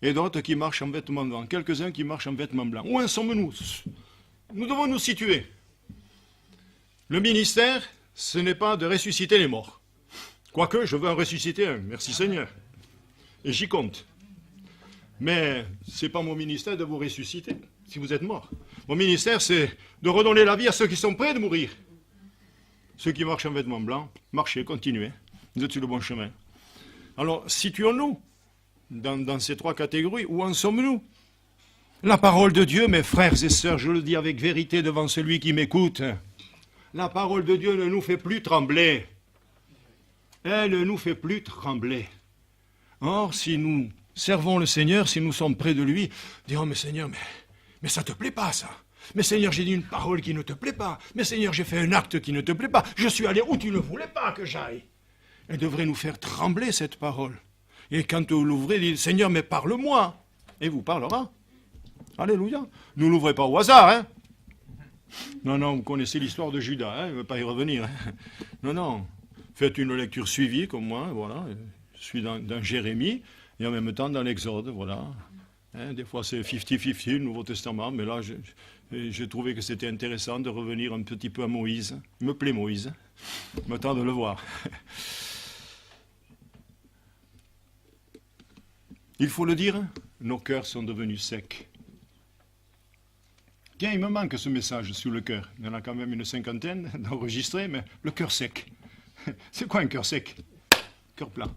S1: et d'autres qui marchent en vêtements blancs. Quelques-uns qui marchent en vêtements blancs. Où en sommes-nous? Nous devons nous situer. Le ministère, ce n'est pas de ressusciter les morts. Quoique, je veux en ressusciter un, merci Seigneur. Et j'y compte. Mais ce n'est pas mon ministère de vous ressusciter, si vous êtes mort. Mon ministère, c'est de redonner la vie à ceux qui sont prêts de mourir. Ceux qui marchent en vêtements blancs, marchez, continuez. Vous êtes sur le bon chemin. Alors, situons-nous dans ces trois catégories. Où en sommes-nous? La parole de Dieu, mes frères et sœurs, je le dis avec vérité devant celui qui m'écoute, la parole de Dieu ne nous fait plus trembler. Elle ne nous fait plus trembler. Or, si nous servons le Seigneur, si nous sommes près de lui, dirons, mais Seigneur, mais ça ne te plaît pas, ça. Mais Seigneur, j'ai dit une parole qui ne te plaît pas. Mais Seigneur, j'ai fait un acte qui ne te plaît pas. Je suis allé où tu ne voulais pas que j'aille. Elle devrait nous faire trembler, cette parole. Et quand vous l'ouvrez, dites, Seigneur, mais parle-moi. Et vous parlera. Alléluia. Ne l'ouvrez pas au hasard, hein. Non, non, vous connaissez l'histoire de Judas, hein, il ne veut pas y revenir. Hein. Non, non. Faites une lecture suivie, comme moi, voilà. Je suis dans Jérémie, et en même temps dans l'Exode, voilà. Hein, des fois, c'est 50-50, le Nouveau Testament, mais là, j'ai trouvé que c'était intéressant de revenir un petit peu à Moïse. Il me plaît, Moïse. Il me tente de le voir. Il faut le dire, nos cœurs sont devenus secs. Tiens, il me manque ce message sur le cœur. Il y en a quand même une cinquantaine d'enregistrés, mais le cœur sec. C'est quoi un cœur sec? Cœur plat.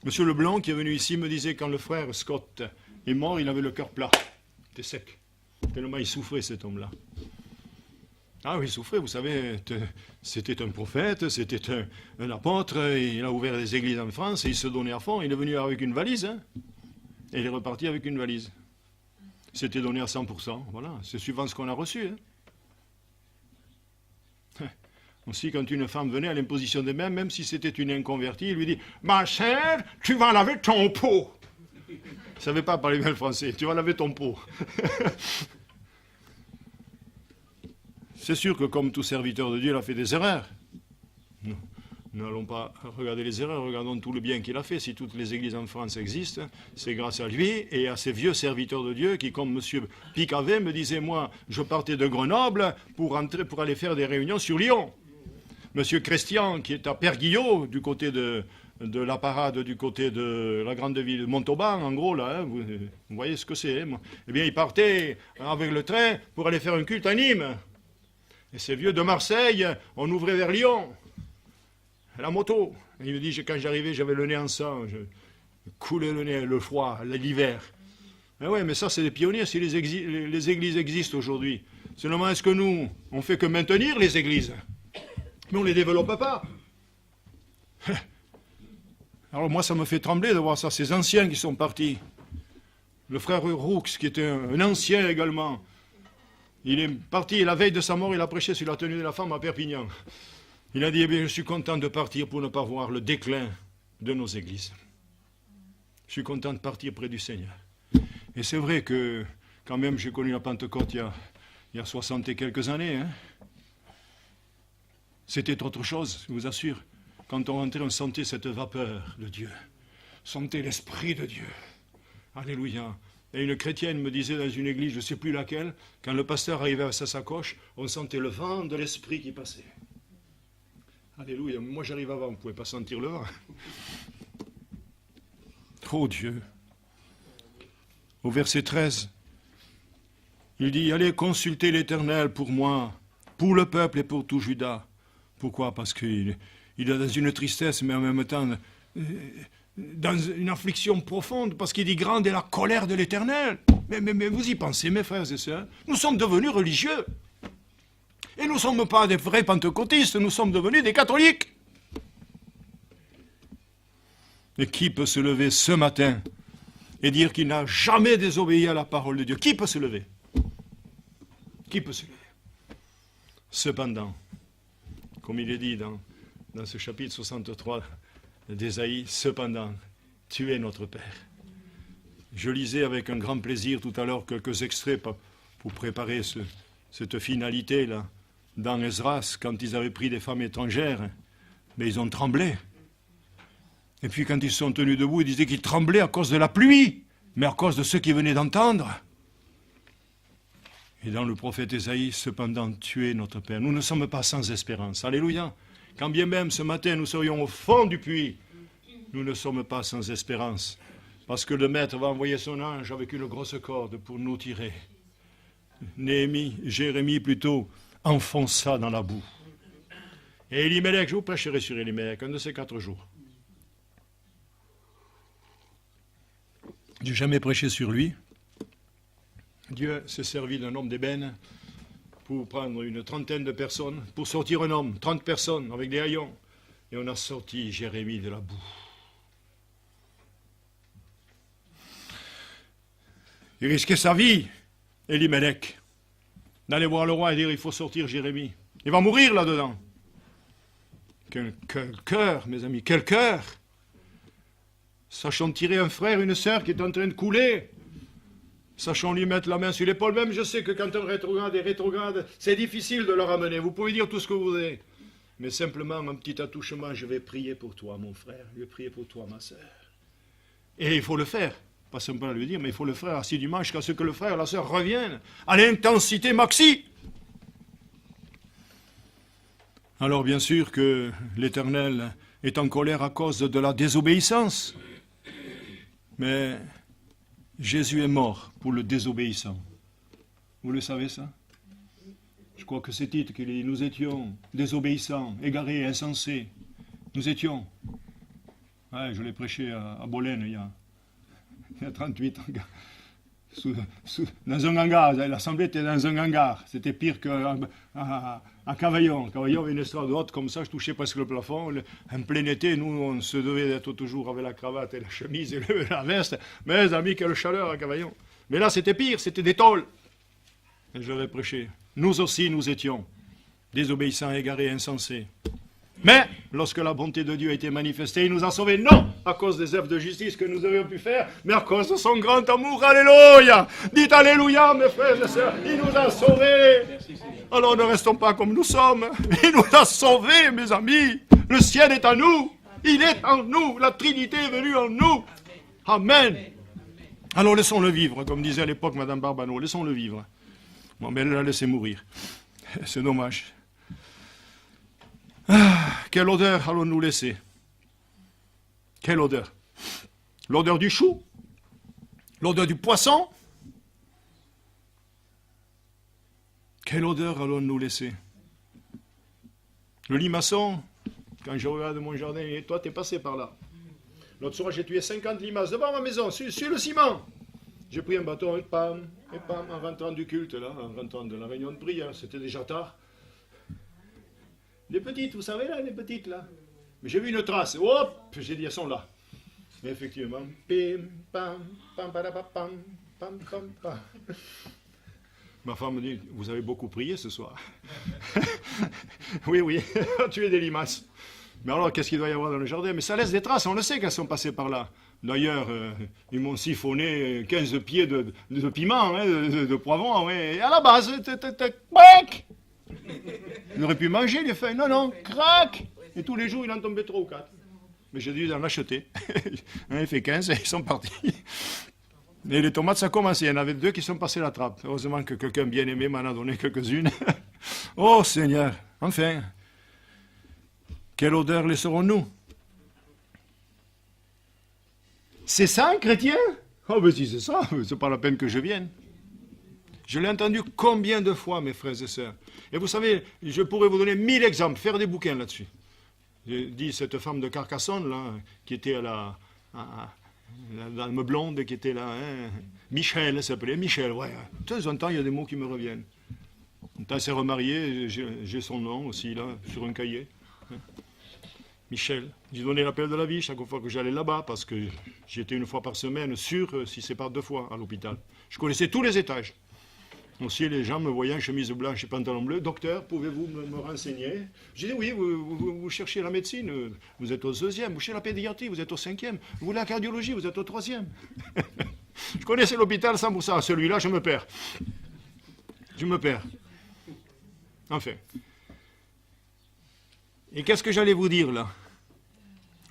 S1: Monsieur Leblanc, qui est venu ici, me disait quand le frère Scott est mort, il avait le cœur plat. C'était sec. Tellement il souffrait, cet homme-là. Ah oui, il souffrait, vous savez, c'était un prophète, c'était un apôtre, il a ouvert des églises en France, et il se donnait à fond. Il est venu avec une valise, hein, et il est reparti avec une valise. C'était donné à 100%, voilà, c'est suivant ce qu'on a reçu. Hein. Aussi, quand une femme venait à l'imposition des mains, même si c'était une inconvertie, il lui dit « Ma sœur, tu vas laver ton pot !» Il ne savait pas parler bien le français, « Tu vas laver ton pot !» C'est sûr que comme tout serviteur de Dieu, il a fait des erreurs. Nous n'allons pas regarder les erreurs, regardons tout le bien qu'il a fait. Si toutes les églises en France existent, c'est grâce à lui et à ces vieux serviteurs de Dieu qui, comme M. Picavet, me disait, moi, je partais de Grenoble pour aller faire des réunions sur Lyon. M. Christian, qui est à Père-Guillot, du côté de la parade, du côté de la grande ville de Montauban, en gros, là, hein, vous voyez ce que c'est. Hein, eh bien, il partait avec le train pour aller faire un culte à Nîmes. Et ces vieux de Marseille, on ouvrait vers Lyon. La moto. Et il me dit, quand j'arrivais, j'avais le nez en sang. Je coulais le nez, le froid, l'hiver. Mais ouais, mais ça, c'est des pionniers. Si les églises existent aujourd'hui. Seulement, est-ce que nous, on fait que maintenir les églises? Mais on ne les développe pas. Alors moi, ça me fait trembler de voir ça. Ces anciens qui sont partis. Le frère Roux, qui était un ancien également. Il est parti, et la veille de sa mort, il a prêché sur la tenue de la femme à Perpignan. Il a dit, eh bien, je suis content de partir pour ne pas voir le déclin de nos églises. Je suis content de partir près du Seigneur. Et c'est vrai que, quand même, j'ai connu la Pentecôte il y a 60 et quelques années. Hein. C'était autre chose, je vous assure. Quand on rentrait, on sentait cette vapeur de Dieu. On sentait l'Esprit de Dieu. Alléluia. Et une chrétienne me disait dans une église, je ne sais plus laquelle, quand le pasteur arrivait à sa sacoche, on sentait le vent de l'Esprit qui passait. Alléluia. Moi, j'arrive avant, vous ne pouvez pas sentir le vent. Oh Dieu. Au verset 13, il dit, allez consulter l'Éternel pour moi, pour le peuple et pour tout Juda. Pourquoi? Parce qu'il est dans une tristesse, mais en même temps, dans une affliction profonde, parce qu'il dit grande est la colère de l'Éternel. Mais vous y pensez, mes frères et sœurs, nous sommes devenus religieux. Et nous ne sommes pas des vrais pentecôtistes, nous sommes devenus des catholiques. Et qui peut se lever ce matin et dire qu'il n'a jamais désobéi à la parole de Dieu? Qui peut se lever? Qui peut se lever? Cependant, comme il est dit dans ce chapitre 63 d'Ésaïe, cependant, tu es notre Père. Je lisais avec un grand plaisir tout à l'heure quelques extraits pour préparer cette finalité-là dans Esdras, quand ils avaient pris des femmes étrangères, mais ils ont tremblé. Et puis quand ils sont tenus debout, ils disaient qu'ils tremblaient à cause de la pluie, mais à cause de ceux qui venaient d'entendre. Et dans le prophète Ésaïe, cependant, tu es notre Père. Nous ne sommes pas sans espérance. Alléluia. Quand bien même ce matin nous serions au fond du puits, nous ne sommes pas sans espérance. Parce que le Maître va envoyer son ange avec une grosse corde pour nous tirer. Jérémie plutôt, enfonça dans la boue. Et Elimelech, je vous prêcherai sur Elimelech, un de ces 4 jours. Je n'ai jamais prêché sur lui. Dieu s'est servi d'un homme d'ébène pour prendre une trentaine de personnes, pour sortir un homme, 30 personnes avec des haillons. Et on a sorti Jérémie de la boue. Il risquait sa vie, Elimelech, d'aller voir le roi et dire il faut sortir Jérémie. Il va mourir là-dedans. Quel cœur, mes amis, quel cœur! Sachons tirer un frère, une sœur qui est en train de couler. Sachons lui mettre la main sur l'épaule. Même je sais que quand un rétrograde est rétrograde, c'est difficile de le ramener. Vous pouvez dire tout ce que vous voulez. Mais simplement, un petit attouchement, je vais prier pour toi, mon frère. Je vais prier pour toi, ma sœur. Et il faut le faire. Pas simplement lui dire, mais il faut le faire assidûment jusqu'à ce que le frère et la sœur reviennent à l'intensité maxi. Alors bien sûr que l'Éternel est en colère à cause de la désobéissance. Mais Jésus est mort pour le désobéissant. Vous le savez ça? Je crois que c'est titre qu'il dit, nous étions désobéissants, égarés, insensés. Nous étions. Ouais, je l'ai prêché à Bolène il y a 38 ans. Dans un hangar, l'assemblée était dans un hangar. C'était pire qu'à Cavaillon. Cavaillon avait une estrade haute comme ça, je touchais presque le plafond. En plein été, nous, on se devait d'être toujours avec la cravate et la chemise et la veste. Mais les amis, quelle chaleur à Cavaillon. Mais là, c'était pire, c'était des tôles. Et je l'ai prêché. Nous aussi, nous étions désobéissants, égarés, insensés. Mais, lorsque la bonté de Dieu a été manifestée, il nous a sauvés, non à cause des œuvres de justice que nous avions pu faire, mais à cause de son grand amour. Alléluia! Dites Alléluia, mes frères et sœurs, il nous a sauvés. Alors ne restons pas comme nous sommes. Il nous a sauvés, mes amis. Le ciel est à nous. Il est en nous. La Trinité est venue en nous. Amen. Alors laissons-le vivre, comme disait à l'époque Mme Barbano. Laissons-le vivre. Bon, mais elle l'a laissé mourir. C'est dommage. Ah, quelle odeur allons-nous laisser? Quelle odeur? L'odeur du chou? L'odeur du poisson? Quelle odeur allons-nous laisser? Le limaçon, quand je regarde mon jardin, et toi, t'es passé par là. L'autre soir, j'ai tué 50 limaces devant ma maison, sur le ciment. J'ai pris un bâton, et pam, en rentrant du culte, là, en rentrant de la réunion de prière, c'était déjà tard. Les petites, vous savez, là, les petites, là. Mais j'ai vu une trace, hop, j'ai dit, elles sont là. Et effectivement, pim, pam, pam, pam, pam, pam, pam. Ma femme me dit, vous avez beaucoup prié ce soir. Oui, tuer des limaces. Mais alors, qu'est-ce qu'il doit y avoir dans le jardin? Mais ça laisse des traces, on le sait qu'elles sont passées par là. D'ailleurs, ils m'ont siphonné 15 pieds de piment, hein, de poivron, ouais. Et à la base, crac! Il aurait pu manger les feuilles. Non, crac! Et tous les jours, il en tombait 3 ou 4. Mais j'ai dû en acheter. Il fait 15 et ils sont partis. Et les tomates, ça a commencé. Il y en avait 2 qui sont passés la trappe. Heureusement que quelqu'un bien aimé m'en a donné quelques-unes. Oh Seigneur, enfin. Quelle odeur laisserons-nous? C'est ça un chrétien? Oh ben si c'est ça, c'est pas la peine que je vienne. Je l'ai entendu combien de fois, mes frères et sœurs. Et vous savez, je pourrais vous donner 1000 exemples, faire des bouquins là-dessus. J'ai dit cette femme de Carcassonne, là, qui était à la dame blonde qui était là, hein. Michel, elle s'appelait Michel, ouais. De temps en temps, il y a des mots qui me reviennent. Quand elle s'est remariée, j'ai son nom aussi, là, sur un cahier. Michel. J'ai donné l'appel de la vie chaque fois que j'allais là-bas, parce que j'étais une fois par semaine, sûr, si c'est pas 2 fois, à l'hôpital. Je connaissais tous les étages. Aussi, les gens me voyaient en chemise blanche et pantalon bleu. Docteur, pouvez-vous me renseigner? J'ai dit oui, vous cherchez la médecine, vous êtes au 2e. Vous cherchez la pédiatrie, vous êtes au 5e. Vous voulez la cardiologie, vous êtes au 3e. Je connaissais l'hôpital 100%. Celui-là, je me perds. Je me perds. Enfin. Et qu'est-ce que j'allais vous dire, là?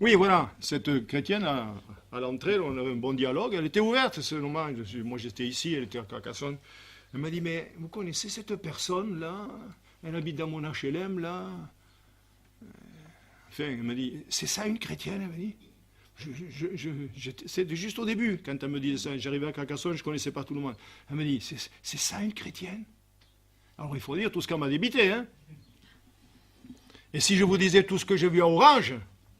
S1: Oui, voilà, cette chrétienne, à l'entrée, on avait un bon dialogue. Elle était ouverte, seulement. Moi, j'étais ici, elle était à Carcassonne. Elle m'a dit, mais vous connaissez cette personne-là? Elle habite dans mon HLM, là. Enfin, elle m'a dit, c'est ça une chrétienne? Elle m'a dit. C'était juste au début, quand elle me disait ça. J'arrivais à Carcassonne, je ne connaissais pas tout le monde. Elle m'a dit, c'est ça une chrétienne? Alors, il faut dire tout ce qu'elle m'a débité, hein. Et si je vous disais tout ce que j'ai vu à Orange,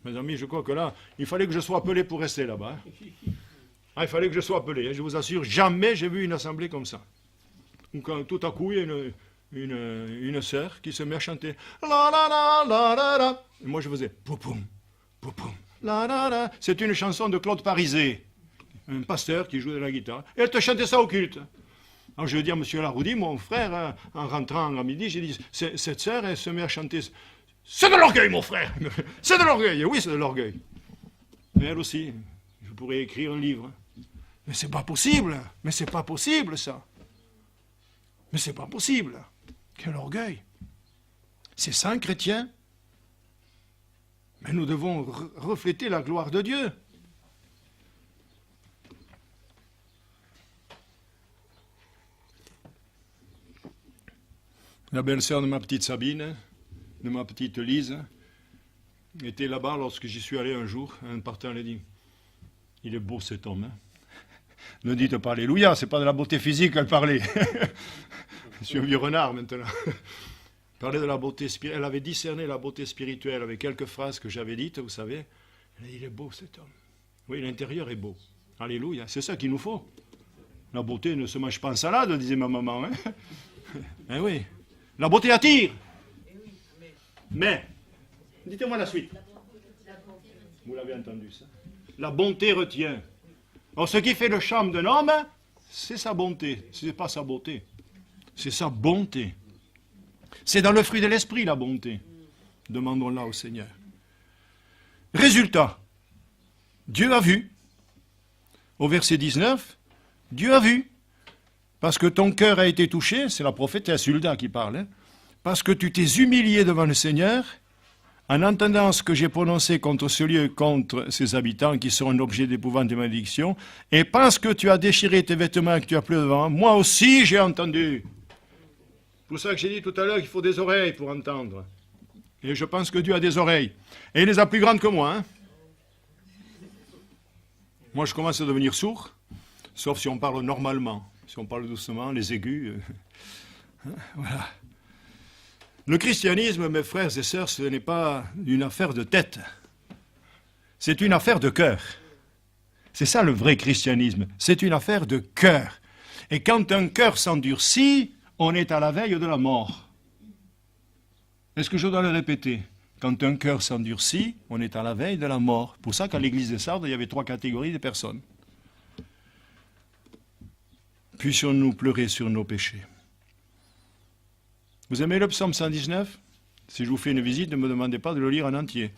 S1: mes amis, je crois que là, il fallait que je sois appelé pour rester là-bas. Hein. Ah, il fallait que je sois appelé, hein. Je vous assure, jamais j'ai vu une assemblée comme ça. Quand tout à coup, il y a une sœur qui se met à chanter. La la la la la la. Et moi, je faisais poupoum, poupoum, la la la. C'est une chanson de Claude Parisé, un pasteur qui joue de la guitare. Et elle te chantait ça au culte. Alors je veux dire, monsieur Laroudi, mon frère, hein, en rentrant à midi, j'ai dit, cette sœur, elle se met à chanter. C'est de l'orgueil, mon frère. C'est de l'orgueil. Oui, c'est de l'orgueil. Mais elle aussi, je pourrais écrire un livre. Mais c'est pas possible. Mais c'est pas possible, ça. Mais c'est pas possible. Quel orgueil. C'est ça un chrétien. Mais nous devons refléter la gloire de Dieu. La belle-sœur de ma petite Sabine, de ma petite Lise, était là-bas lorsque j'y suis allé un jour. En partant, elle a dit, il est beau cet homme. Hein. Ne dites pas alléluia, c'est pas de la beauté physique qu'elle parlait. Je suis un vieux renard maintenant. Elle parlait de la beauté spirituelle. Elle avait discerné la beauté spirituelle avec quelques phrases que j'avais dites, vous savez. Elle a dit, il est beau cet homme. Oui, l'intérieur est beau. Alléluia, c'est ça qu'il nous faut. La beauté ne se mange pas en salade, disait ma maman. Hein. Eh oui. La beauté attire. Mais, dites-moi la suite. Vous l'avez entendu ça. La bonté retient. Alors, ce qui fait le charme d'un homme, c'est sa bonté. Ce n'est pas sa beauté. C'est sa bonté. C'est dans le fruit de l'esprit, la bonté. Demandons-la au Seigneur. Résultat. Dieu a vu. Au verset 19, Dieu a vu. Parce que ton cœur a été touché, c'est la prophétesse Hulda qui parle, hein, parce que tu t'es humilié devant le Seigneur, en entendant ce que j'ai prononcé contre ce lieu, contre ses habitants, qui seront un objet d'épouvante et malédiction, et parce que tu as déchiré tes vêtements et que tu as pleuré devant, moi aussi j'ai entendu. C'est pour ça que j'ai dit tout à l'heure qu'il faut des oreilles pour entendre. Et je pense que Dieu a des oreilles. Et il les a plus grandes que moi. Hein. Moi je commence à devenir sourd, sauf si on parle normalement. Si on parle doucement, les aigus. Voilà. Le christianisme, mes frères et sœurs, ce n'est pas une affaire de tête. C'est une affaire de cœur. C'est ça le vrai christianisme. C'est une affaire de cœur. Et quand un cœur s'endurcit, on est à la veille de la mort. Est-ce que je dois le répéter? Quand un cœur s'endurcit, on est à la veille de la mort. Pour ça qu'à l'église de Sardes, il y avait 3 catégories de personnes. Puissions-nous pleurer sur nos péchés. Vous aimez le psaume 119? Si je vous fais une visite, ne me demandez pas de le lire en entier.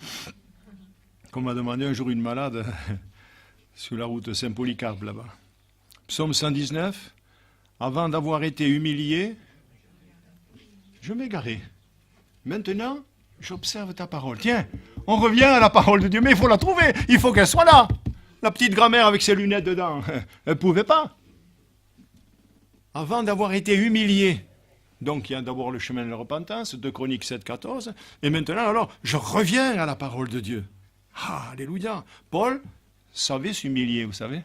S1: Comme m'a demandé un jour une malade sur la route Saint-Polycarpe là-bas. Psaume 119, avant d'avoir été humilié, je m'égarais. Maintenant, j'observe ta parole. Tiens, on revient à la parole de Dieu, mais il faut la trouver, il faut qu'elle soit là. La petite grand-mère avec ses lunettes dedans, elle ne pouvait pas. Avant d'avoir été humilié. Donc il y a d'abord le chemin de la repentance, 2 Chroniques 7, 14. Et maintenant, alors, je reviens à la parole de Dieu. Ah, alléluia. Paul savait s'humilier, vous savez.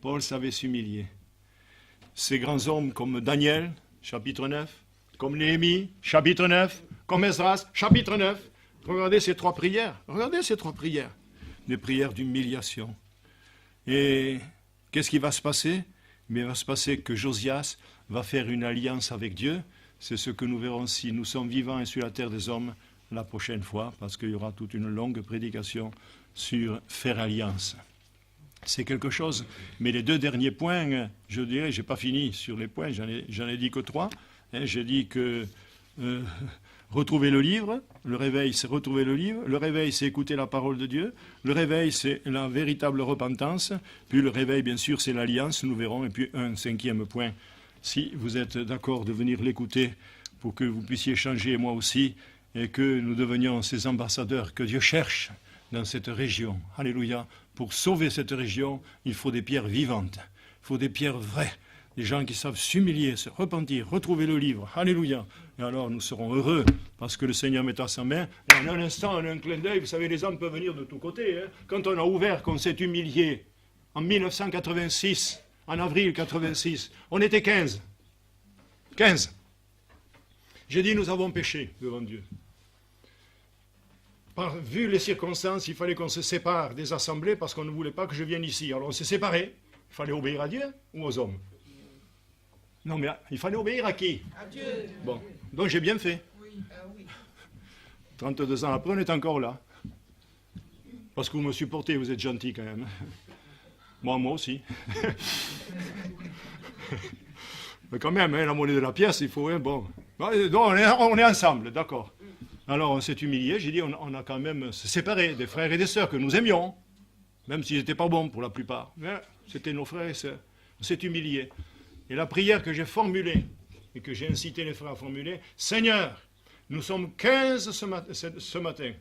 S1: Paul savait s'humilier. Ces grands hommes comme Daniel, chapitre 9, comme Néhémie, chapitre 9, comme Esdras, chapitre 9. Regardez ces 3 prières. Regardez ces 3 prières. des prières d'humiliation. Et qu'est-ce qui va se passer? Mais il va se passer que Josias va faire une alliance avec Dieu. C'est ce que nous verrons si nous sommes vivants et sur la terre des hommes la prochaine fois, parce qu'il y aura toute une longue prédication sur faire alliance. C'est quelque chose. Mais les deux derniers points, je dirais, je n'ai pas fini sur les points, j'en ai dit que 3. J'ai dit que retrouver le livre, le réveil c'est retrouver le livre, le réveil c'est écouter la parole de Dieu, le réveil c'est la véritable repentance, puis le réveil bien sûr c'est l'alliance, nous verrons, et puis un 5e point, si vous êtes d'accord de venir l'écouter pour que vous puissiez changer, et moi aussi, et que nous devenions ces ambassadeurs que Dieu cherche dans cette région. Alléluia. Pour sauver cette région, il faut des pierres vivantes, il faut des pierres vraies, des gens qui savent s'humilier, se repentir, retrouver le livre. Alléluia. Et alors nous serons heureux parce que le Seigneur mettra sa main. Et en un instant, en un clin d'œil, vous savez, les hommes peuvent venir de tous côtés. Quand on a ouvert, qu'on s'est humilié, en 1986, en avril 86, on était 15. 15. J'ai dit, nous avons péché devant Dieu. Vu les circonstances, il fallait qu'on se sépare des assemblées parce qu'on ne voulait pas que je vienne ici. Alors on s'est séparés. Il fallait obéir à Dieu ou aux hommes? Non, mais il fallait obéir à qui? À Dieu. Bon, donc j'ai bien fait. Oui. 32 ans après, on est encore là. Parce que vous me supportez, vous êtes gentil quand même. Moi aussi. Mais quand même, la monnaie de la pièce, il faut... bon. Donc on est ensemble, d'accord. Alors on s'est humilié, j'ai dit, on a quand même se séparé des frères et des sœurs que nous aimions, même s'ils n'étaient pas bons pour la plupart. Mais c'était nos frères et sœurs. On s'est humilié. Et la prière que j'ai formulée, et que j'ai incité les frères à formuler, Seigneur, nous sommes 15 ce matin,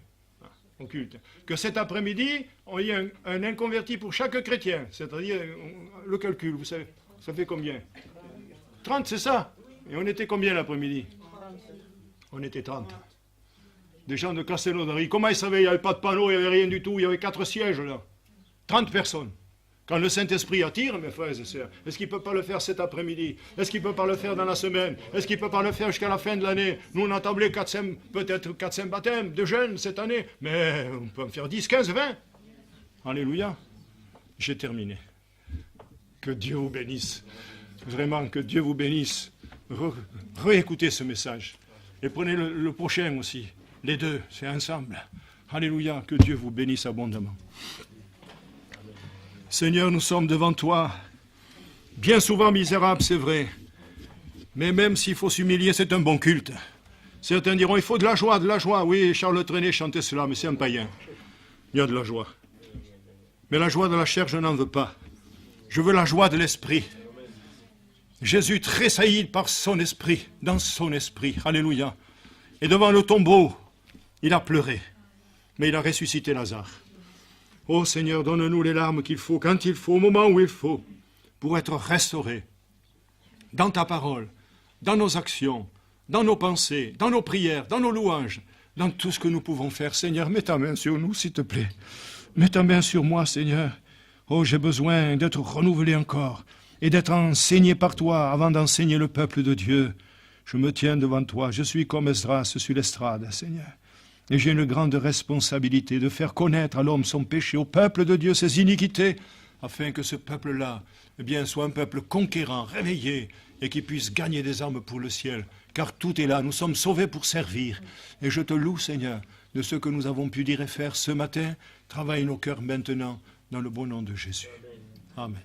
S1: au culte, que cet après-midi, on y a un inconverti pour chaque chrétien, c'est-à-dire le calcul, vous savez, ça fait combien? 30, c'est ça? Et on était combien l'après-midi? On était 30. Des gens de Castelnaudary. Comment ils savaient? Il n'y avait pas de panneau, il n'y avait rien du tout, il y avait 4 sièges là. 30 personnes. Quand le Saint-Esprit attire, mes frères et sœurs, est-ce qu'il ne peut pas le faire cet après-midi? Est-ce qu'il ne peut pas le faire dans la semaine? Est-ce qu'il ne peut pas le faire jusqu'à la fin de l'année? Nous, on a tablé peut-être 400 baptêmes de jeunes cette année, mais on peut en faire 10, 15, 20. Alléluia. J'ai terminé. Que Dieu vous bénisse. Vraiment, que Dieu vous bénisse. Réécoutez ce message. Et prenez le prochain aussi. Les deux, c'est ensemble. Alléluia, que Dieu vous bénisse abondamment. Seigneur, nous sommes devant toi, bien souvent misérables, c'est vrai. Mais même s'il faut s'humilier, c'est un bon culte. Certains diront, il faut de la joie, de la joie. Oui, Charles Trenet chantait cela, mais c'est un païen. Il y a de la joie. Mais la joie de la chair, je n'en veux pas. Je veux la joie de l'esprit. Jésus tressaillit par son esprit, dans son esprit. Alléluia. Et devant le tombeau, il a pleuré. Mais il a ressuscité Lazare. Ô Seigneur, donne-nous les larmes qu'il faut, quand il faut, au moment où il faut, pour être restaurés dans ta parole, dans nos actions, dans nos pensées, dans nos prières, dans nos louanges, dans tout ce que nous pouvons faire. Seigneur, mets ta main sur nous, s'il te plaît. Mets ta main sur moi, Seigneur. Oh, j'ai besoin d'être renouvelé encore et d'être enseigné par toi avant d'enseigner le peuple de Dieu. Je me tiens devant toi. Je suis comme Esdras sur l'estrade, Seigneur. Et j'ai une grande responsabilité de faire connaître à l'homme son péché, au peuple de Dieu ses iniquités, afin que ce peuple-là, eh bien, soit un peuple conquérant, réveillé, et qui puisse gagner des âmes pour le ciel. Car tout est là, nous sommes sauvés pour servir. Et je te loue, Seigneur, de ce que nous avons pu dire et faire ce matin. Travaille nos cœurs maintenant, dans le bon nom de Jésus. Amen.